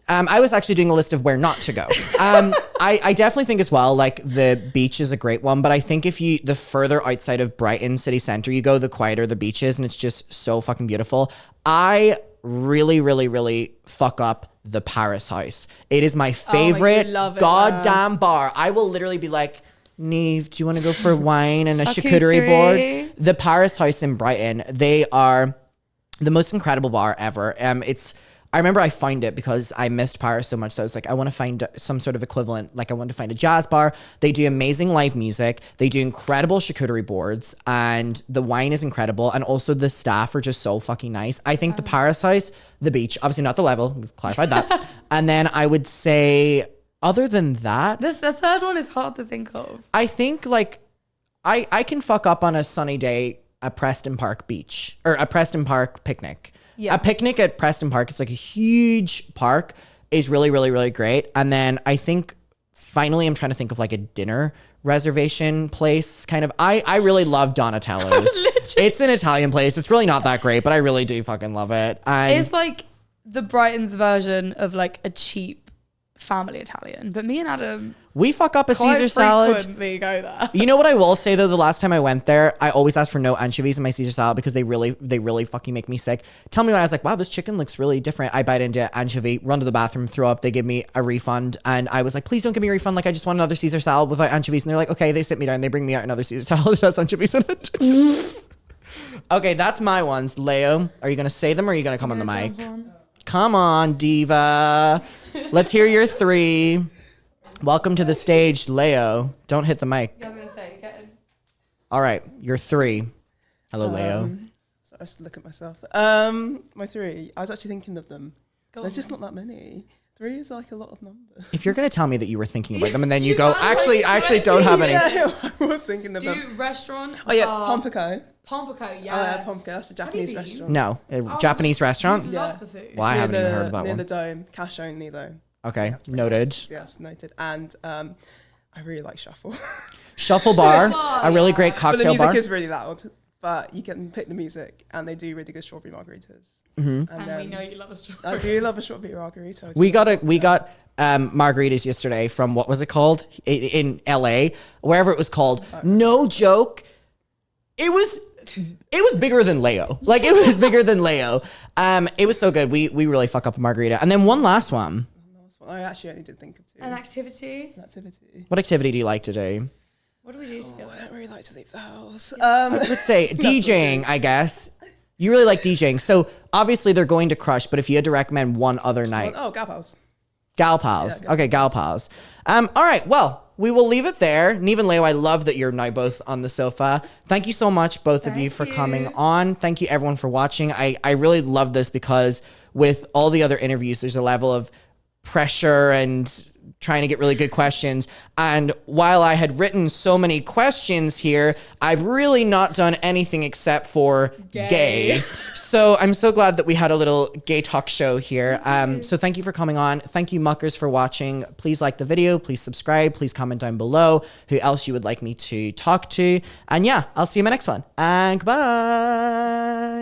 I was actually doing a list of where not to go. I definitely think as well, like the beach is a great one. But I think the further outside of Brighton city centre you go, the quieter the beach is. And it's just so fucking beautiful. I really, really, really fuck up the Paris House. It is my favorite goddamn bar. I will literally be like, Neve, do you want to go for wine and a charcuterie board? The Paris House in Brighton, they are the most incredible bar ever. I remember I found it because I missed Paris so much. So I was like, I want to find some sort of equivalent. Like I want to find a jazz bar. They do amazing live music. They do incredible charcuterie boards, and the wine is incredible. And also the staff are just so fucking nice. I think the Paris House, the beach, obviously not the Level. We've clarified that. And then I would say, other than that, the third one is hard to think of. I think like I can fuck up on a sunny day at Preston Park Beach or a Preston Park picnic. Yeah. A picnic at Preston Park, it's like a huge park, is really, really, really great. And then I think finally I'm trying to think of like a dinner reservation place kind of. I really love Donatello's. It's an Italian place. It's really not that great, but I really do fucking love it. And it's like the Brighton's version of like a cheap family Italian. But me and Adam, we fuck up a Caesar salad. We go there. You know what I will say though, the last time I went there, I always ask for no anchovies in my Caesar salad because they really fucking make me sick. Tell me why. I was like, wow, this chicken looks really different. I bite into anchovy, run to the bathroom, throw up. They give me a refund, and I was like, please don't give me a refund. Like I just want another Caesar salad without anchovies. And they're like, okay. They sit me down. They bring me out another Caesar salad that has anchovies in it. Okay, that's my ones. Leo, are you gonna say them or are you gonna come on the mic? Come on, diva. Let's hear your 3. Welcome to the stage, Leo. Don't hit the mic. Yeah, I'm gonna say, get in. All right, your 3. Hello, Leo. So I just look at myself. My 3. I was actually thinking of them. There's just not that many. 3 is like a lot of numbers. If you're gonna tell me that you were thinking about them and then you go, I actually don't have any. Yeah, I was thinking of them. Do restaurant? Oh yeah, Pompico. Pompico, yeah. Pompico, that's a Japanese restaurant. No, Japanese restaurant. Yeah. Love the food. Well, I haven't even heard of that near one. the Dome, cash only though. Okay, noted. Yes, noted. And I really like Shuffle. Shuffle Bar, a really great But cocktail the music bar. is really loud, but you can pick the music, and they do really good strawberry margaritas. Mm-hmm. And we know you love a strawberry. I do love a strawberry margarita. We got margaritas yesterday from, what was it called in LA, wherever it was called. No joke, it was bigger than Leo. Like it was bigger than Leo. It was so good. We really fuck up a margarita. And then one last one. I actually only did think of 2. An activity. An activity. What activity do you like to do? What do we do Oh, together? I don't really like to leave the house. I was about to say DJing, I guess. You really like DJing. So obviously they're going to Crush, but if you had to recommend one other night. Oh, Gal Pals. Gal Pals. Yeah, Okay, Gal Pals. All right, well, we will leave it there. Neve and Leo, I love that you're now both on the sofa. Thank you so much, both of you, for coming on. Thank you, everyone, for watching. I really love this because with all the other interviews, there's a level of pressure and trying to get really good questions. And while I had written so many questions here, I've really not done anything except for gay. So I'm so glad that we had a little gay talk show here. So thank you for coming on. Thank you, muckers, for watching. Please like the video. Please subscribe. Please comment down below who else you would like me to talk to. And yeah, I'll see you in my next one. And goodbye.